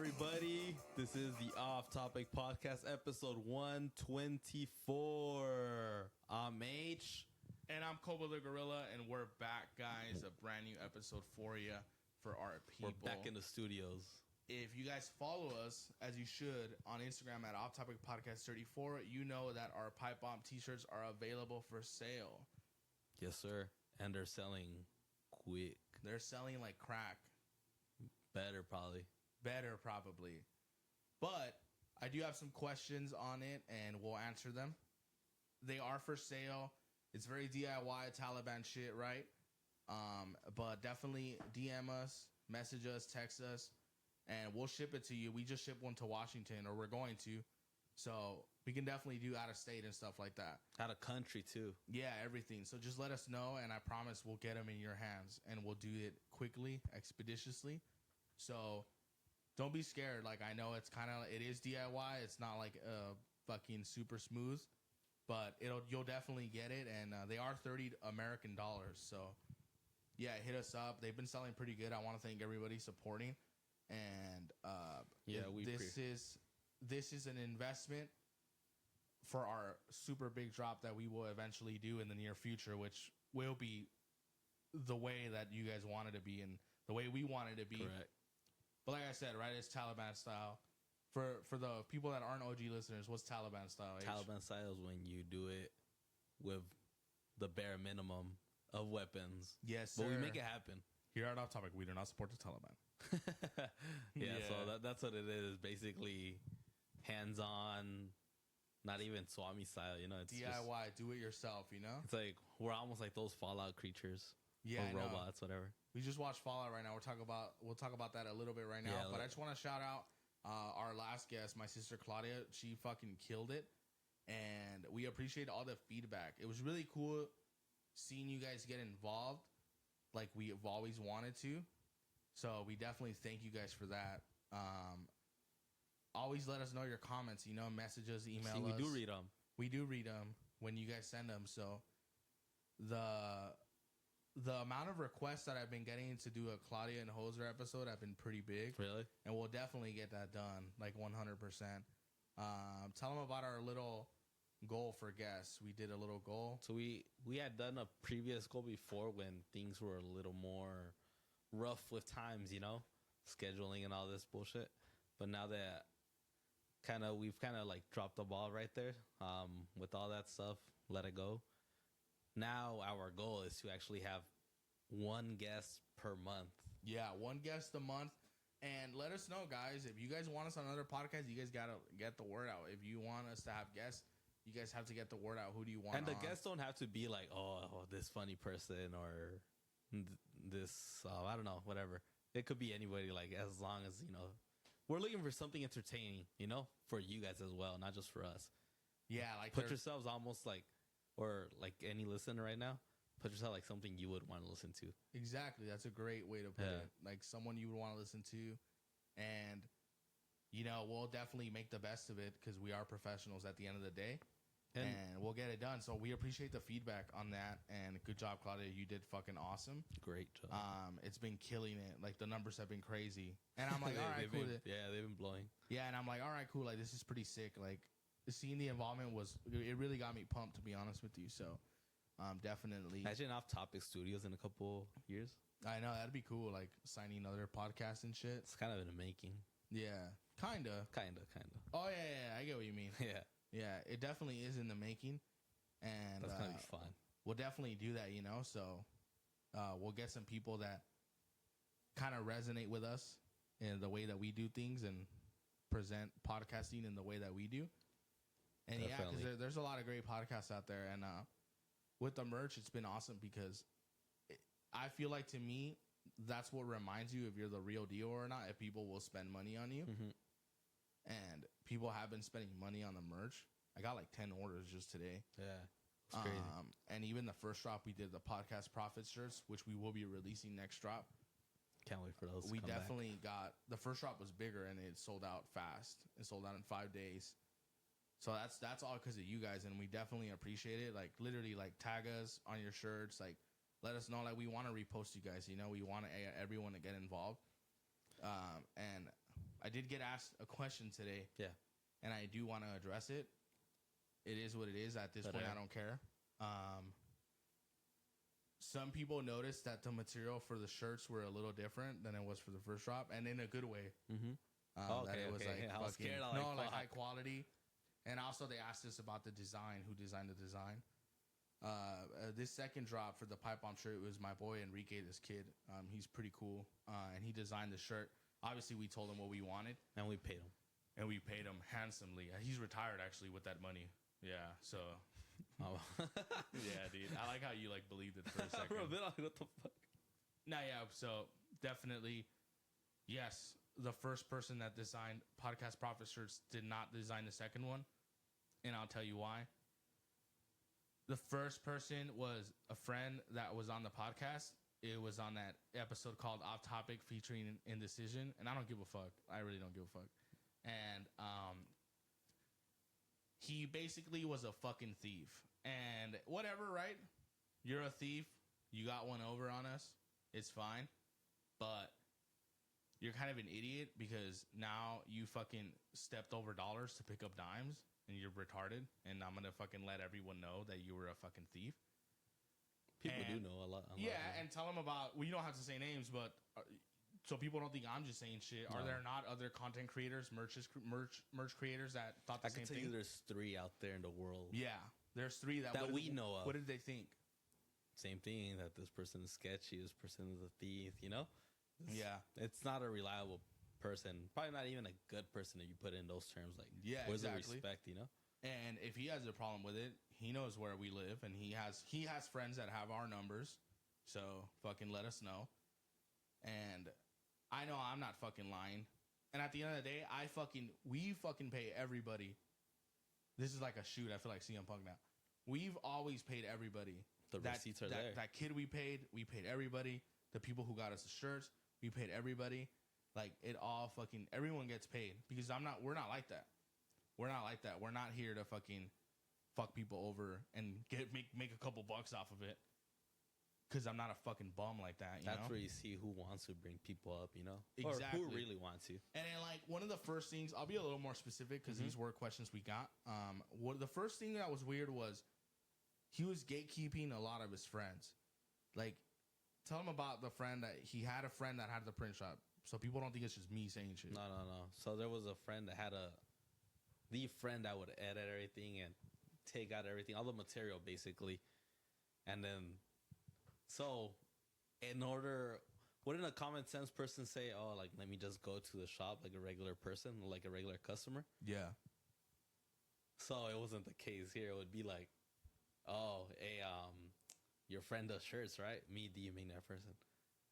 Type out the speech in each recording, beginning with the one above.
everybody? This is the Off Topic Podcast, episode 124. I'm H. And I'm Koba the Gorilla, and we're back, guys. A brand new episode for you, for our people. We're back in the studios. If you guys follow us, as you should, on Instagram at Off Topic Podcast 34, you know that our Pipe Bomb t-shirts are available for sale. Yes, sir. And they're selling quick. They're selling like crack. Better, probably. But I do have some questions on it, and we'll answer them. They are for sale. It's very DIY Taliban shit, right? But definitely DM us, message us, text us, and we'll ship it to you. We just shipped one to Washington, or we're going to. So we can definitely do out of state and stuff like that. Out of country, too. Yeah, everything. So just let us know, and I promise we'll get them in your hands, and we'll do it quickly, expeditiously. So don't be scared. Like, I know it is DIY. It's not like fucking super smooth, but you'll definitely get it. And they are $30 American. So yeah, hit us up. They've been selling pretty good. I want to thank everybody supporting. And this is an investment for our super big drop that we will eventually do in the near future, which will be the way that you guys want it to be and the way we want it to be. Correct. But like I said, right, it's Taliban style. For the people that aren't OG listeners, what's Taliban style? H? Taliban style is when you do it with the bare minimum of weapons. Yes, sir. But we make it happen. Here at Off Topic, we do not support the Taliban. Yeah, so that's what it is. Basically, hands-on, not even Swami style, you know. It's DIY, just, do it yourself, you know? it's like we're almost like those Fallout creatures. Yeah, or robots, whatever. We just watched Fallout right now. We'll talk about that a little bit right now. Yeah, but I just want to shout out our last guest, my sister Claudia. She fucking killed it. And we appreciate all the feedback. It was really cool seeing you guys get involved like we've always wanted to. So we definitely thank you guys for that. Always let us know your comments, you know, messages, email us. We do read them. We do read them when you guys send them. So the amount of requests that I've been getting to do a Claudia and Hoser episode have been pretty big. Really? And we'll definitely get that done, like 100%. Tell them about our little goal for guests. We did a little goal. So we had done a previous goal before when things were a little more rough with times, you know, scheduling and all this bullshit. But now that we've like dropped the ball right there with all that stuff, let it go. Now our goal is to actually have one guest per month. Yeah, one guest a month. And let us know, guys. If you guys want us on another podcast, you guys got to get the word out. If you want us to have guests, you guys have to get the word out. Who do you want And the on? guests don't have to be like, oh, this funny person or this, I don't know, whatever. It could be anybody, like, as long as, you know, we're looking for something entertaining, you know, for you guys as well, not just for us. Yeah, like put yourselves almost like, or like any listener right now, put yourself like something you would want to listen to. Exactly. That's a great way to put it. Like someone you would want to listen to. And, you know, we'll definitely make the best of it because we are professionals at the end of the day. And we'll get it done. So we appreciate the feedback on that. And good job, Claudia. You did fucking awesome. Great job. It's been killing it. Like the numbers have been crazy. And I'm like, all right, cool. They've been blowing. Yeah, and I'm like, all right, cool. Like this is pretty sick. Like seeing the involvement it really got me pumped, to be honest with you. So definitely. Imagine Off Topic Studios in a couple years. I know, that'd be cool. Like signing other podcasts and shit. It's kind of in the making. Yeah, kinda. Oh yeah, I get what you mean. Yeah, it definitely is in the making, and that's gonna be fun. We'll definitely do that, you know. So we'll get some people that kind of resonate with us in the way that we do things and present podcasting in the way that we do. And definitely. Yeah, because there's a lot of great podcasts out there, and with the merch, it's been awesome because I feel like, to me, that's what reminds you if you're the real deal or not. If people will spend money on you. Mm-hmm. And people have been spending money on the merch. I got like 10 orders just today. Yeah. It's crazy. And even the first drop, we did the podcast profit shirts, which we will be releasing next drop. Can't wait for those. We definitely got the first drop was bigger and it sold out fast. It sold out in 5 days. So that's all because of you guys, and we definitely appreciate it. Like literally, like tag us on your shirts. Like let us know. Like we want to repost you guys. You know, we want everyone to get involved. And I did get asked a question today. Yeah. And I do want to address it. It is what it is. At this point, I don't care. Some people noticed that the material for the shirts were a little different than it was for the first drop, and in a good way. Mm-hmm. That it was like I was scared. Like high quality. And also, they asked us about the design. Who designed the design? This second drop for the pipe bomb shirt was my boy Enrique. This kid, he's pretty cool, and he designed the shirt. Obviously, we told him what we wanted, and we paid him. And we paid him handsomely. He's retired actually with that money. Yeah, so. Yeah, dude. I like how you like believed it for a second. For a bit, what the fuck? Nah, yeah. So definitely, yes. The first person that designed Podcast Profit shirts did not design the second one, and I'll tell you why. The first person was a friend that was on the podcast. It was on that episode called Off Topic featuring Indecision, and I don't give a fuck. I really don't give a fuck. And he basically was a fucking thief. And whatever, right? You're a thief. You got one over on us. It's fine. But you're kind of an idiot because now you fucking stepped over dollars to pick up dimes and you're retarded. And I'm going to fucking let everyone know that you were a fucking thief. People do know a lot. Yeah, and tell them about, well, you don't have to say names, but so people don't think I'm just saying shit. No. Are there not other content creators, merch creators that thought the same thing? I can tell you there's 3 out there in the world. Yeah, there's 3 that we know of. What did they think? Same thing, that this person is sketchy, this person is a thief, you know? It's not a reliable person. Probably not even a good person if you put in those terms. Like, where's the respect, you know? And if he has a problem with it, he knows where we live, and he has friends that have our numbers. So fucking let us know. And I know I'm not fucking lying. And at the end of the day, we fucking pay everybody. This is like a shoot. I feel like CM Punk now. We've always paid everybody. The receipts are there. That kid we paid everybody. The people who got us the shirts, we paid everybody. Like, it all fucking, everyone gets paid. Because we're not like that. We're not like that. We're not here to fucking fuck people over and make a couple bucks off of it. Because I'm not a fucking bum like that, That's where you see who wants to bring people up, you know? Exactly. Or who really wants to. And then, like, one of the first things, I'll be a little more specific because these were questions we got. The first thing that was weird was he was gatekeeping a lot of his friends. Like, tell him about the friend that he had a friend that had the print shop. So people don't think it's just me saying shit. No. So there was a friend that had the friend that would edit everything and take out everything, all the material basically. And then, so in order, wouldn't a common sense person say, oh, like, let me just go to the shop like a regular person, like a regular customer? Yeah. So it wasn't the case here. It would be like, oh, hey, your friend does shirts, right? Me DMing that person.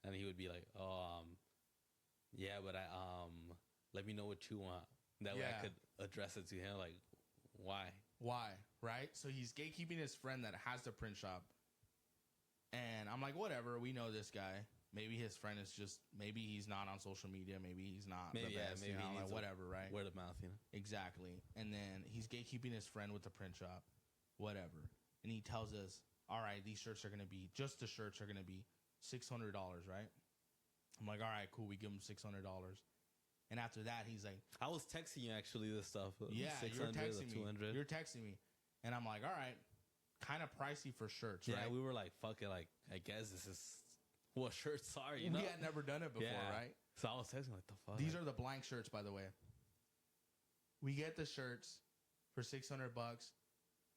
And he would be like, oh, yeah, but let me know what you want. That way I could address it to him. Like, why? Right? So he's gatekeeping his friend that has the print shop. And I'm like, whatever. We know this guy. Maybe his friend is just, maybe he's not on social media. Maybe he's not the best. Maybe like, whatever, right? Word of mouth, you know? Exactly. And then he's gatekeeping his friend with the print shop. Whatever. And he tells us, all right, these shirts are going to be, just the shirts are going to be $600, right? I'm like, all right, cool. We give him $600. And after that, he's like, I was texting you actually this stuff. Yeah, you're texting me. 200. You're texting me. And I'm like, all right, kind of pricey for shirts, right? Yeah, we were like, fuck it. Like, I guess this is what shirts are, you know? We had never done it before, right? So I was texting like, the fuck? These are the blank shirts, by the way. We get the shirts for $600.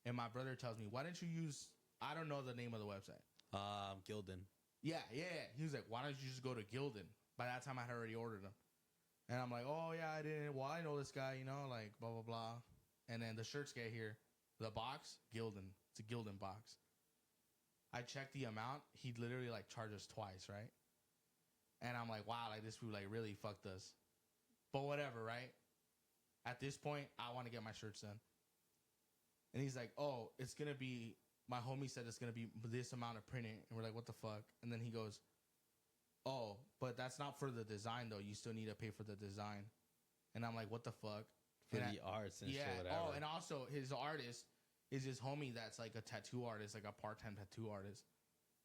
And my brother tells me, why didn't you use, I don't know the name of the website. Gildan. Yeah. He was like, why don't you just go to Gildan? By that time, I had already ordered them. And I'm like, oh, yeah, I didn't. Well, I know this guy, you know, like, blah, blah, blah. And then the shirts get here. The box, Gildan. It's a Gildan box. I checked the amount. He literally, like, charged us twice, right? And I'm like, wow, like, this food, like, really fucked us. But whatever, right? At this point, I want to get my shirts done. And he's like, oh, it's going to be, my homie said it's going to be this amount of printing. And we're like, what the fuck? And then he goes, oh, but that's not for the design, though. You still need to pay for the design. And I'm like, what the fuck? For the arts and shit, whatever. Oh, and also his artist is his homie that's like a tattoo artist, like a part-time tattoo artist.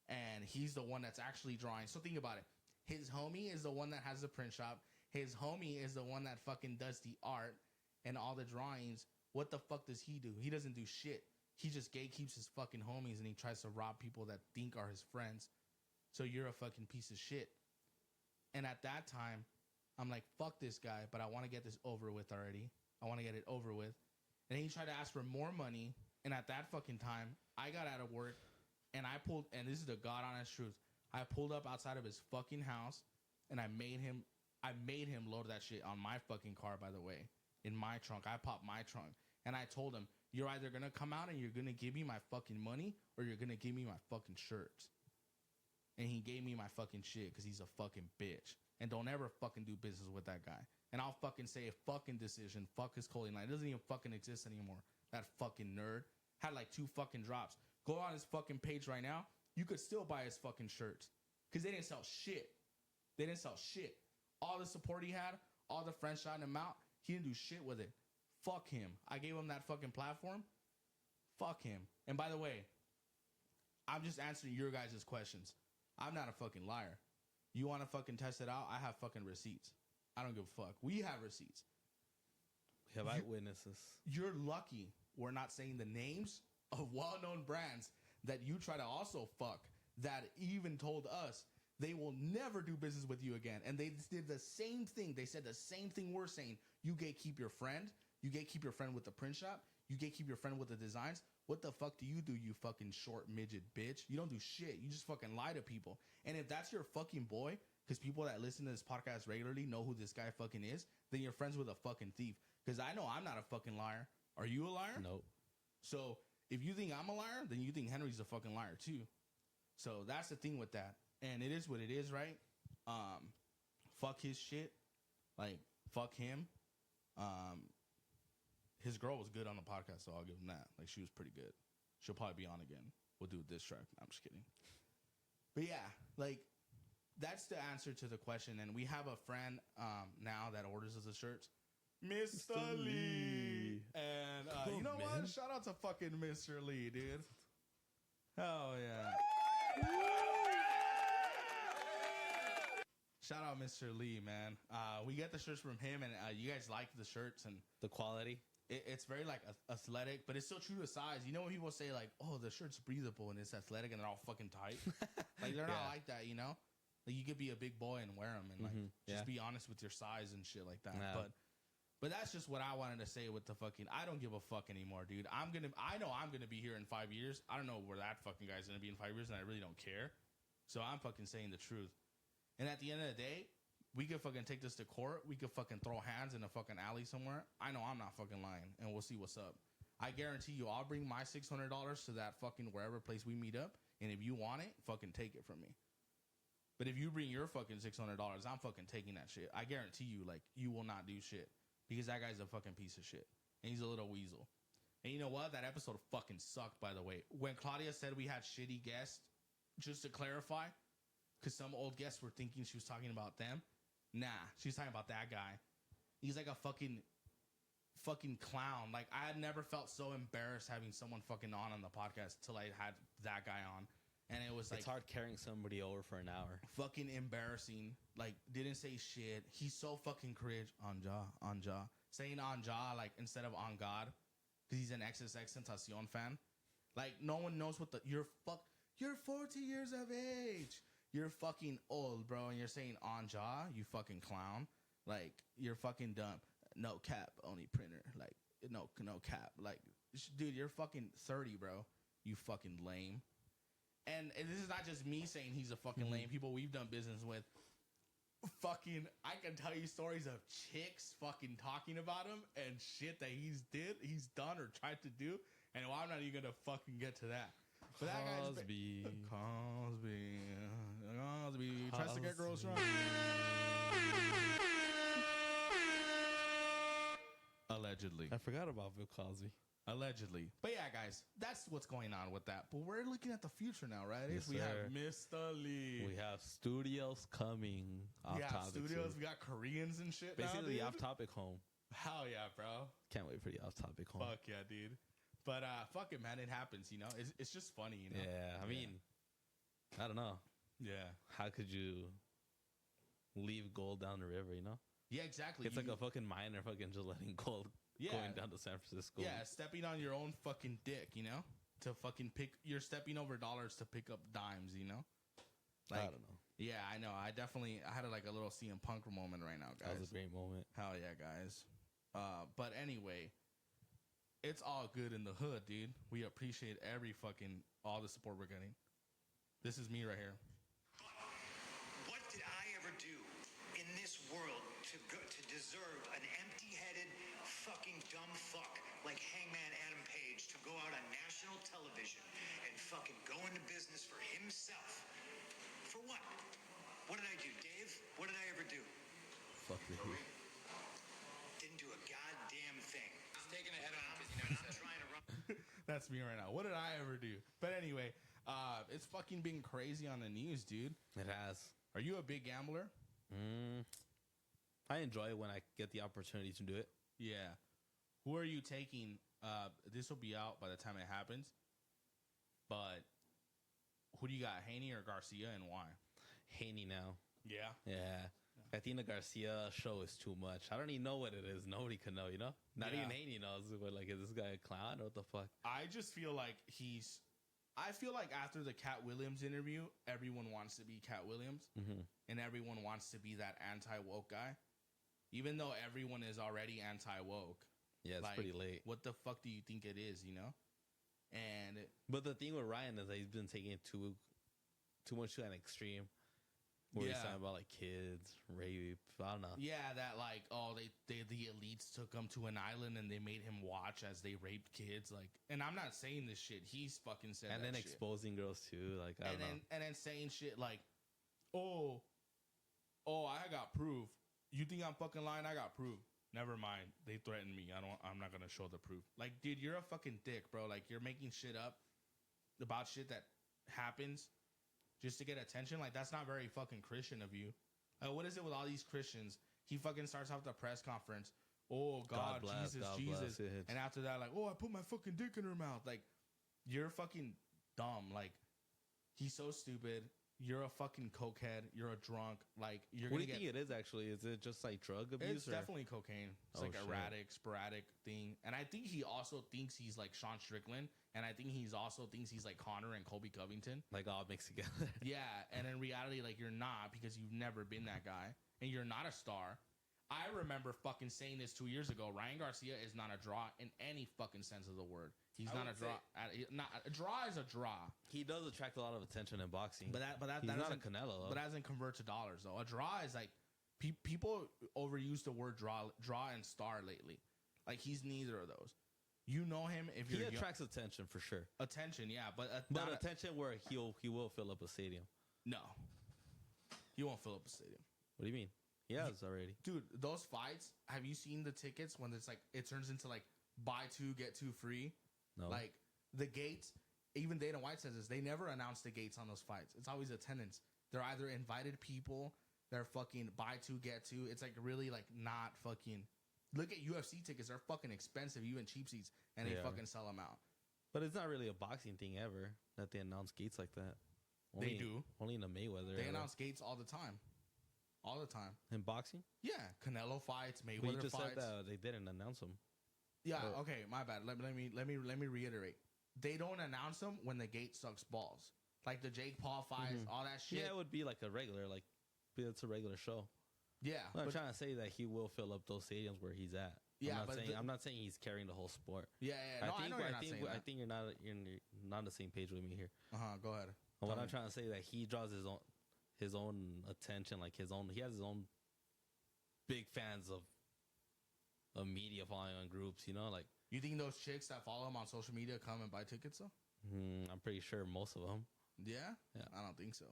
And he's the one that's actually drawing. So think about it. His homie is the one that has the print shop. His homie is the one that fucking does the art and all the drawings. What the fuck does he do? He doesn't do shit. He just gatekeeps his fucking homies and he tries to rob people that think are his friends. So you're a fucking piece of shit. And at that time, I'm like, fuck this guy, but I want to get this over with already. I want to get it over with. And he tried to ask for more money. And at that fucking time, I got out of work and I pulled, and this is the God honest truth. I pulled up outside of his fucking house and I made him load that shit on my fucking car, by the way, in my trunk. I popped my trunk and I told him, you're either going to come out and you're going to give me my fucking money or you're going to give me my fucking shirts. And he gave me my fucking shit because he's a fucking bitch. And don't ever fucking do business with that guy. And I'll fucking say a fucking decision. Fuck his clothing line. It doesn't even fucking exist anymore. That fucking nerd had like 2 fucking drops. Go on his fucking page right now. You could still buy his fucking shirts. Because they didn't sell shit. They didn't sell shit. All the support he had, all the friends shouting him out, he didn't do shit with it. Fuck him. I gave him that fucking platform. Fuck him. And by the way, I'm just answering your guys' questions. I'm not a fucking liar. You want to fucking test it out? I have fucking receipts. I don't give a fuck. We have receipts. We have eyewitnesses. You're lucky we're not saying the names of well-known brands that you try to also fuck that even told us they will never do business with you again. And they did the same thing. They said the same thing we're saying. You gatekeep your friend. You gatekeep your friend with the print shop. You gatekeep your friend with the designs. What the fuck do, you fucking short midget bitch? You don't do shit. You just fucking lie to people. And if that's your fucking boy, because people that listen to this podcast regularly know who this guy fucking is, then you're friends with a fucking thief. Because I know I'm not a fucking liar. Are you a liar? Nope. So if you think I'm a liar, then you think Henry's a fucking liar too. So that's the thing with that. And it is what it is, right? Fuck his shit. Like, fuck him. His girl was good on the podcast, so I'll give him that. Like, she was pretty good. She'll probably be on again. We'll do this track. I'm just kidding. But yeah, like, that's the answer to the question. And we have a friend now that orders us the shirts. Mr. Lee. And you know what? Shout out to fucking Mr. Lee, dude. Hell yeah. Shout out Mr. Lee, man. We get the shirts from him, and you guys like the shirts and the quality. It's very like athletic, but it's still true to size. You know when people say like, "Oh, the shirt's breathable and it's athletic," and they're all fucking tight. Like they're not like that, you know. Like you could be a big boy and wear them, and like just be honest with your size and shit like that. Yeah. But that's just what I wanted to say with the fucking. I don't give a fuck anymore, dude. I know I'm gonna be here in 5 years. I don't know where that fucking guy's gonna be in 5 years, and I really don't care. So I'm fucking saying the truth. And at the end of the day, we could fucking take this to court. We could fucking throw hands in a fucking alley somewhere. I know I'm not fucking lying, and we'll see what's up. I guarantee you, I'll bring my $600 to that fucking wherever place we meet up, and if you want it, fucking take it from me. But if you bring your fucking $600, I'm fucking taking that shit. I guarantee you, like, you will not do shit because that guy's a fucking piece of shit, and he's a little weasel. And you know what? That episode fucking sucked, by the way. When Claudia said we had shitty guests, just to clarify, because some old guests were thinking she was talking about them. Nah, she was talking about that guy. He's like a fucking clown. Like, I had never felt so embarrassed having someone fucking on the podcast till I had that guy on. And it was like... It's hard carrying somebody over for an hour. Fucking embarrassing. Like, didn't say shit. He's so fucking cringe. On jaw. Saying on jaw, like, instead of on God. Because he's an XXXTentacion fan. Like, no one knows what the... You're 40 years of age. You're fucking old, bro, and you're saying on jaw, you fucking clown. Like, you're fucking dumb. No cap, only printer. Like, no cap. Like, dude, you're fucking 30, bro. You fucking lame. And this is not just me saying he's a fucking lame. People we've done business with. Fucking, I can tell you stories of chicks fucking talking about him and shit that he's done or tried to do. And I'm not even gonna fucking get to that. But that Cosby tries to get girls right. Allegedly. I forgot about Bill Cosby. Allegedly. But yeah, guys, that's what's going on with that. But we're looking at the future now, right? Yes, we sir. have Mr. Lee. We have studios coming. We got Koreans and shit. Basically, now, Off Topic home. Hell yeah, bro. Can't wait for the Off Topic home. Fuck yeah, dude. But fuck it, man. It happens, you know. It's just funny, you know. Yeah, I mean, I don't know. Yeah. How could you leave gold down the river? You know. Yeah, exactly. It's like a fucking miner fucking just letting gold going down to San Francisco. Yeah, stepping on your own fucking dick, you know? To fucking you're stepping over dollars to pick up dimes, you know? Like, I don't know. Yeah, I know. I had like a little CM Punk moment right now, guys. That was a great moment. Hell yeah, guys. But anyway, it's all good in the hood, dude. We appreciate all the support we're getting. This is me right here. What did I ever do in this world to deserve an empty-headed fucking dumb fuck like Hangman Adam Page to go out on national television and fucking go into business for himself? For what? What did I do, Dave? What did I ever do? Fuck you. Didn't do a goddamn thing. He's taking a head on because you know I'm trying to run. That's me right now. What did I ever do? But anyway, it's fucking been crazy on the news, dude. It has. Are you a big gambler? I enjoy it when I get the opportunity to do it. Yeah. Who are you taking? This will be out by the time it happens. But who do you got, Haney or Garcia, and why? Haney now. Yeah. Yeah. I think the Garcia show is too much. I don't even know what it is. Nobody can know, you know? Not even Haney knows. But like, is this guy a clown or what the fuck? I just feel like I feel like after the Cat Williams interview, everyone wants to be Cat Williams. And everyone wants to be that anti-woke guy. Even though everyone is already anti-woke. Yeah, it's like, pretty late. What the fuck do you think it is, you know? But the thing with Ryan is that he's been taking it too much to an extreme. Where he's talking about like kids, rape, I don't know. Yeah, that like, the elites took him to an island and they made him watch as they raped kids. Like, and I'm not saying this shit. He's fucking said and that then shit. Exposing girls too. Like, I don't know. And then saying shit like, oh, I got proof. You think I'm fucking lying? I got proof. Never mind. They threatened me. I'm not gonna show the proof. Like, dude, you're a fucking dick, bro. Like, you're making shit up about shit that happens just to get attention. Like, that's not very fucking Christian of you. What is it with all these Christians? He fucking starts off the press conference. Oh, God bless, Jesus. And after that, like, oh, I put my fucking dick in her mouth. Like, you're fucking dumb. Like, he's so stupid. You're a fucking cokehead. You're a drunk. Like, What do you think it is, actually? Is it just like drug abuse? It's definitely cocaine. It's like erratic, sporadic thing. And I think he also thinks he's like Sean Strickland. And I think he's also thinks he's like Connor and Colby Covington. Like all mixed together. Yeah. And in reality, like, you're not, because you've never been that guy. And you're not a star. I remember fucking saying this 2 years ago. Ryan Garcia is not a draw in any fucking sense of the word. He's not a draw. A draw is a draw. He does attract a lot of attention in boxing. But he's not a Canelo, though. But that doesn't convert to dollars, though. A draw is like, people overuse the word draw and star lately. Like, he's neither of those. You know him if you're... He attracts attention for sure. Attention, yeah, but attention where he will fill up a stadium. No, he won't fill up a stadium. What do you mean? He has already, dude. Those fights. Have you seen the tickets when it's like it turns into like buy two get two free? No. Like the gates. Even Dana White says this. They never announce the gates on those fights. It's always attendance. They're either invited people. They're fucking buy two get two. It's like really like not fucking. Look at UFC tickets. They're fucking expensive, even cheap seats, and they fucking sell them out. But it's not really a boxing thing ever that they announce gates like that. They do. Only in the Mayweather. They announce gates all the time. All the time. In boxing? Yeah. Canelo fights, Mayweather but you just fights. said that they didn't announce them. Yeah, okay, my bad. Let me reiterate. They don't announce them when the gate sucks balls. Like the Jake Paul fights, all that shit. Yeah, it would be like a regular, like it's a regular show. Yeah. I'm trying to say that he will fill up those stadiums where he's at. Yeah, I'm not saying he's carrying the whole sport. Yeah. No, I know you're not saying that. I think you're not on the same page with me here. Go ahead. What I'm trying to say that he draws his own attention, like he has his own big fans of media following on groups, you know, like. You think those chicks that follow him on social media come and buy tickets though? I'm pretty sure most of them. Yeah? I don't think so.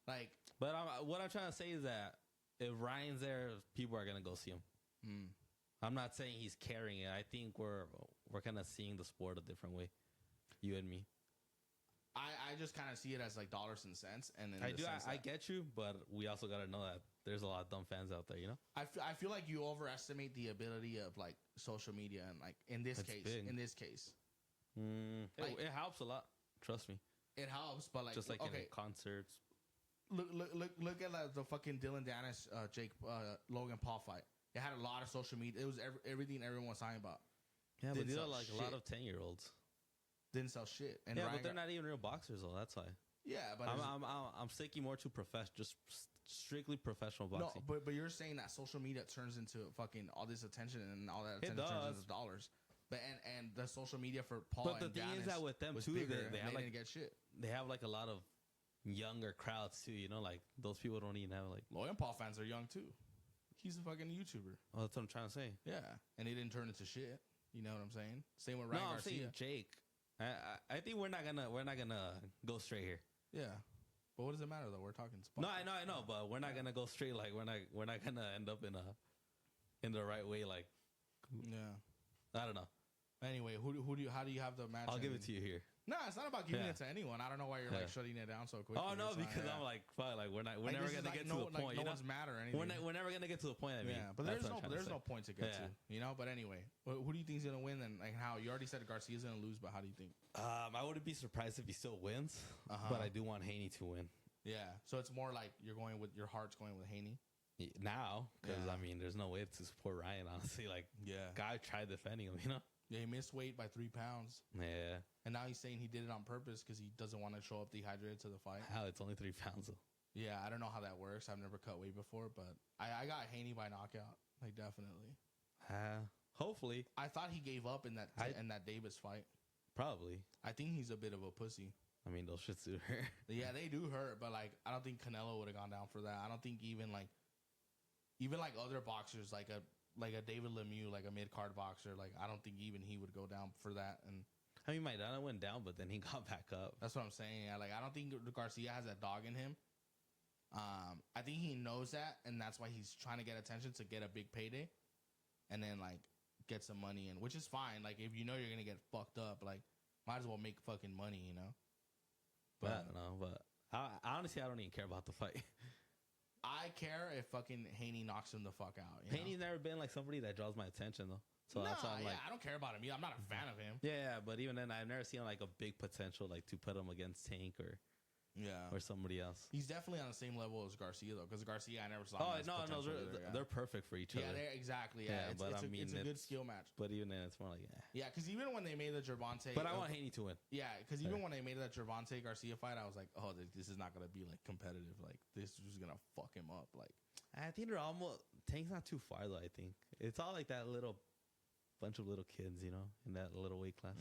Like, but what I'm trying to say is that if Ryan's there, people are gonna go see him. I'm not saying he's carrying it. I think we're kind of seeing the sport a different way, you and me. I just kind of see it as like dollars and cents, and then I get you, but we also got to know that there's a lot of dumb fans out there, you know. I feel like you overestimate the ability of like social media, and like in this case, it helps a lot. Trust me, it helps. But like just like in concerts, Look at the fucking Dylan Dennis, Logan Paul fight. It had a lot of social media. It was everything everyone was talking about. Yeah, but Didn't these are sell like shit. a lot of 10-year-olds. Didn't sell shit. And Yeah, Ryan but they're not even real boxers though. That's why. Yeah, but I'm sticking more to just strictly professional boxing. no, but you're saying that social media turns into fucking all this attention and all that attention turns into dollars. But and the social media for Paul. But the and thing Giannis is that with them was too, bigger, they have like didn't get shit. they have like a lot of younger crowds too. You know, like those people don't even have like. Logan Paul fans are young too. He's a fucking YouTuber. Oh, that's what I'm trying to say. Yeah, and he didn't turn into shit. You know what I'm saying? Same with No, Ryan I'm Garcia. saying Jake. I think we're not gonna go straight here. Yeah, but what does it matter though? We're talking. No, I know, but we're not gonna go straight. Like we're not gonna end up in the right way. Like, Yeah. I don't know. Anyway, how do you have the match? I'll give it to you here. No, it's not about giving Yeah. it to anyone. I don't know why you're like shutting it down so quick. Oh no, because I'm like, fuck, like we're never gonna get to the point. No You know? one's mad or anything. We're never gonna get to the point. I mean, Yeah, but That's there's what I'm trying to no say. point to get Yeah. to, you know. But anyway, who do you think's gonna win? And like how you already said Garcia's gonna lose, but how do you think? I wouldn't be surprised if he still wins, but I do want Haney to win Yeah, so it's more like you're going with your heart's going with Haney. now because Yeah. I mean, there's no way to support Ryan. Honestly, like, Yeah, guy tried defending him. You know? yeah, he missed weight by 3 pounds, Yeah. and now he's saying he did it on purpose because he doesn't want to show up dehydrated to the fight. How it's only 3 pounds. Though. Yeah, I don't know how that works. I've never cut weight before, but I got Haney by knockout, like definitely. Hopefully, I thought he gave up in that Davis fight. probably. I think he's a bit of a pussy. I mean, those shits do hurt. Yeah, they do hurt, but like I don't think Canelo would have gone down for that. I don't think even like other boxers like a David Lemieux, like a mid card boxer, like I don't think even he would go down for that. And I mean, Maidana went down, but then he got back up. that's what I'm saying. Yeah, like I don't think Garcia has that dog in him. I think he knows that, and that's why he's trying to get attention to get a big payday, and then like get some money in, which is fine. Like if you know you're gonna get fucked up, like might as well make fucking money, you know. But I don't know. But I honestly, I don't even care about the fight. I care if fucking Haney knocks him the fuck out. You know? Haney's never been like somebody that draws my attention though. So that's why I'm like, I don't care about him. I'm not a fan of him. yeah. But even then, I've never seen like a big potential like to put him against Tank or somebody else. He's definitely on the same level as Garcia though, because Garcia I never saw. Oh him as no, potential either, they're perfect for each other. Yeah, they're exactly. Yeah, Yeah, but I mean, it's a good skill match. But even then, it's more like, Yeah, because even when they made the Gervonta, But I want Haney to win. Yeah, because even when they made that Gervonta Garcia fight, I was like, oh, this is not gonna be like competitive. Like this is gonna fuck him up. Like I think they're almost Tank's not too far though. I think it's all like that little bunch of little kids, you know, in that little weight class.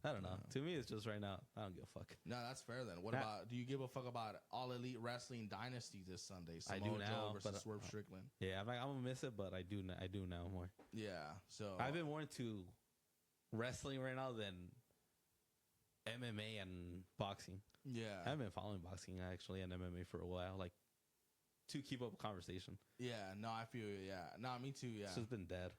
I don't know. To me, it's just right now. I don't give a fuck. No, that's fair then. What about? Do you give a fuck about All Elite Wrestling Dynasty this Sunday? I do Samoa now, Joe versus but, Swerve Strickland. Yeah, I'm gonna miss it, but I do now more. Yeah, so I've been more into wrestling right now than MMA and boxing. Yeah, I haven't been following boxing actually and MMA for a while, like to keep up conversation. yeah. No, I feel you. Yeah, no, me too. Yeah, It's just been dead.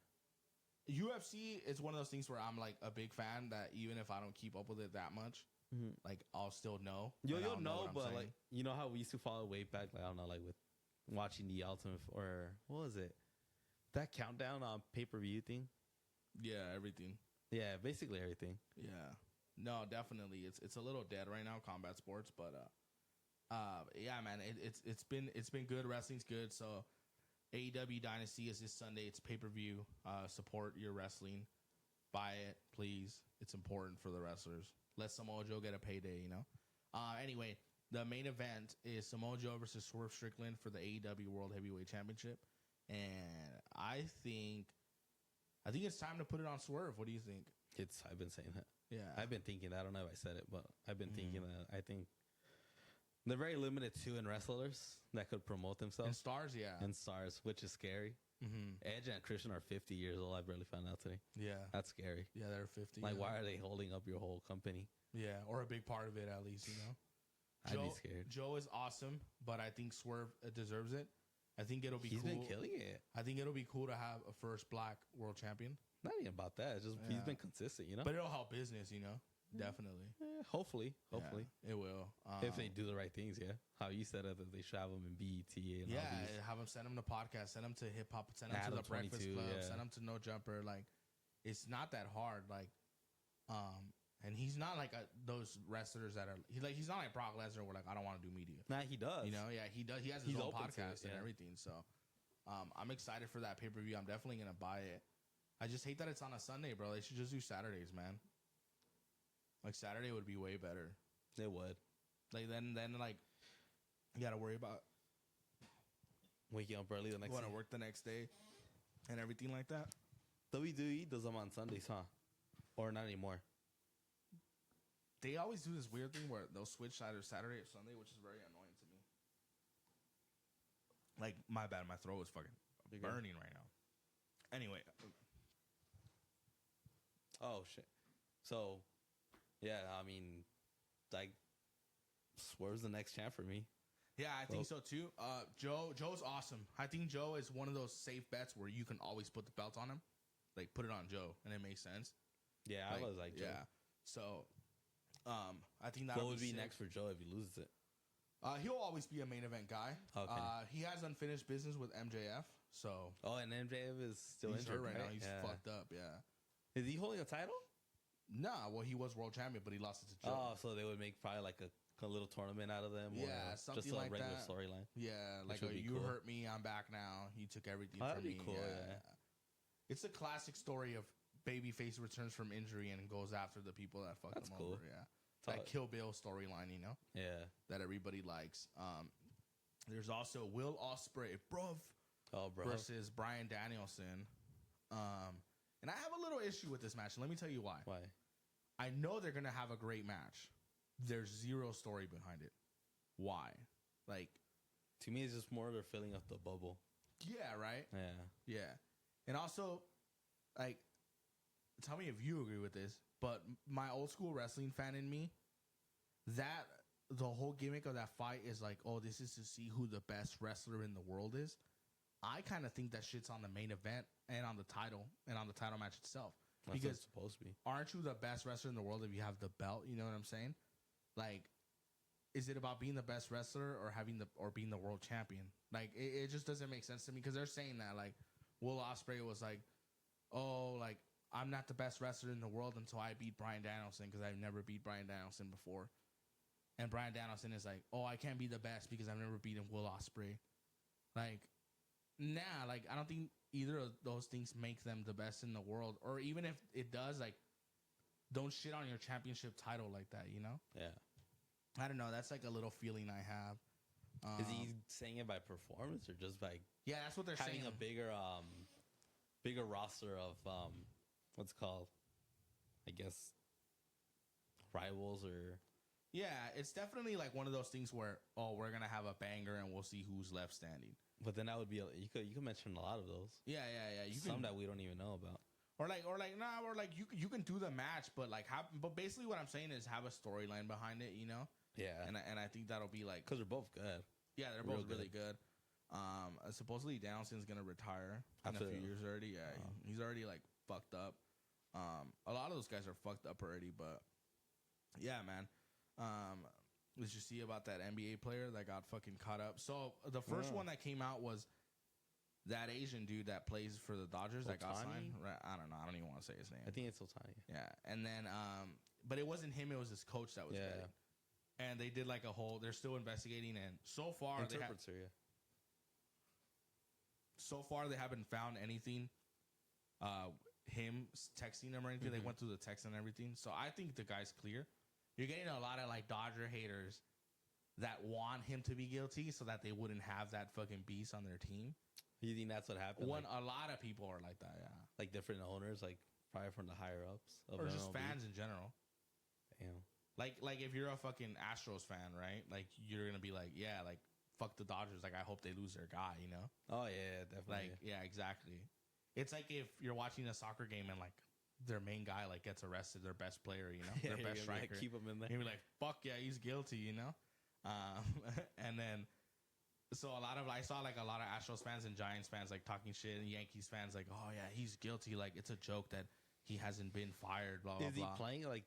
UFC is one of those things where I'm like a big fan that even if I don't keep up with it that much, like I'll still know. You'll and I'll know, what I'm but saying. like you know how we used to follow way back, like I don't know, like with watching the Ultimate or what was it? That countdown on pay-per-view thing. yeah, everything. Yeah, basically everything. Yeah, no, definitely. It's a little dead right now, combat sports, but yeah, man, it's been good. Wrestling's good. So AEW Dynasty is this Sunday. It's pay-per-view. Support your wrestling. Buy it, please. It's important for the wrestlers. Let Samoa Joe get a payday, you know? Anyway, the main event is Samoa Joe versus Swerve Strickland for the AEW World Heavyweight Championship. And I think it's time to put it on Swerve. What do you think? I've been saying that. Yeah. I've been thinking that. I don't know if I said it, but I've been thinking that. I think they're very limited too in wrestlers that could promote And themselves. stars, yeah. And stars, which is scary. Edge and Christian are 50 years old. I barely found out today. Yeah. That's scary. Yeah, they're 50. Like, yeah. why are they holding up your whole company? Yeah, or a big part of it at least, you know? I'd be scared. Joe is awesome, but I think Swerve deserves it. I think it'll be He's cool. been killing it. I think it'll be cool to have a first black world champion. Not even about that. It's just he's Yeah. been consistent, you know? But it'll help business, you know? Definitely. Hopefully. Yeah, it will. If they do the right things, yeah. How you said it, that they should have them in BET and all these. have them send them to podcast, send them to hip hop, send them to Adam the Breakfast 22, Club, yeah. send them to No Jumper. Like, it's not that hard. Like, And he's not like those wrestlers that are he's not like Brock Lesnar where like I don't want to do media. Nah, he does. You know, yeah, he does. He has his He's own open to podcast it, and yeah. everything. So, I'm excited for that pay-per-view. I'm definitely gonna buy it. I just hate that it's on a Sunday, bro. They should just do Saturdays, man. Like Saturday would be way better. It would. Like then like you got to worry about Waking up early the next going day. to work the next day and everything like that. WWE does them on Sundays, huh? Or not anymore. They always do this weird thing where they'll switch either Saturday or Sunday, which is very annoying to me. Like, my bad, my throat is fucking burning right now. Anyway. Oh, shit. So, yeah, I mean, like, Swerve's the next champ for me. Yeah, I think so too. Joe's awesome. I think Joe is one of those safe bets where you can always put the belt on him. Like, put it on Joe, and it makes sense. Yeah, I was like, Joe. Yeah. So, I think that what would be sick. next for Joe if he loses it? He'll always be a main event guy. Okay. He has unfinished business with MJF, so Oh, and MJF is still he's injured hurt right now. He's Yeah. fucked up. Yeah. Is he holding a title? Nah, well, he was world champion, but he lost it to Joe. Oh, so they would make probably like a little tournament out of them? Yeah, or something just a like regular that. storyline. Yeah, Which like would be you cool. hurt me, I'm back now. You took everything Oh, from that'd be me. cool, yeah. yeah. It's a classic story of babyface returns from injury and goes after the people that fucked That's him cool. over. Yeah, It's all- that Kill Bill storyline, you know, Yeah. that everybody likes. There's also Will Ospreay, bruv, Oh, bro. versus Bryan Danielson. And I have a little issue with this match. And let me tell you why. Why? I know they're gonna have a great match. There's zero story behind it. Why? Like, To me, it's just more they're filling up the bubble. yeah, right. Yeah. Yeah. And also, like, tell me if you agree with this, but my old school wrestling fan in me, that the whole gimmick of that fight is like, oh, this is to see who the best wrestler in the world is. I kind of think that shit's on the main event and on the title match itself. That's what Because it's supposed to be. aren't you the best wrestler in the world if you have the belt? You know what I'm saying? Like, is it about being the best wrestler or being the world champion? Like, it just doesn't make sense to me because they're saying that like Will Ospreay was like, oh, like I'm not the best wrestler in the world until I beat Bryan Danielson because I've never beat Bryan Danielson before. And Bryan Danielson is like, oh, I can't be the best because I've never beaten Will Ospreay. Like, nah, like I don't think either of those things make them the best in the world. Or even if it does, like, don't shit on your championship title like that, you know? Yeah. I don't know. That's like a little feeling I have. Is he saying it by performance or just by Yeah, that's what they're having saying. a bigger roster of what's it called? I guess rivals or Yeah, it's definitely like one of those things where, oh, we're gonna have a banger and we'll see who's left standing. but then that would be you could mention a lot of those. Yeah. You Some can, that we don't even know about. or you can do the match, but like but basically what I'm saying is have a storyline behind it, you know. Yeah. And I think that'll be like, Because they're both good. yeah, they're real both really good. Supposedly Danielson's gonna retire in After- a few years already. Yeah, he's already like fucked up. A lot of those guys are fucked up already, but yeah, man. Did you see about that NBA player that got fucking caught up? So the first one that came out was that Asian dude that plays for the Dodgers that got Ohtani? signed. Right, I don't know. I don't even want to say his name. I think it's Otani. Yeah, and then but it wasn't him. It was his coach that was Yeah. dead. And they did like a whole. They're still investigating, and so far they Interpreter, yeah. they haven't found anything. Him texting them or anything. They went through the text and everything. So I think the guy's clear. You're getting a lot of like Dodger haters that want him to be guilty so that they wouldn't have that fucking beast on their team. You think that's what happened? A lot of people are like that, yeah. Like different owners, like probably from the higher ups of Or just MLB. fans in general. Damn. Like if you're a fucking Astros fan, right? Like you're gonna be like, yeah, like fuck the Dodgers. Like I hope they lose their guy, you know? Oh yeah, definitely. Like yeah, exactly. It's like if you're watching a soccer game and like their main guy like gets arrested, their best player, you know, Yeah, their you're best gonna be like, striker. keep him in there. You're gonna be like, fuck yeah, he's guilty, you know. And then so I saw like a lot of Astros fans and Giants fans like talking shit, and Yankees fans like, oh yeah, he's guilty. Like it's a joke that he hasn't been fired. Blah blah Is he blah. playing like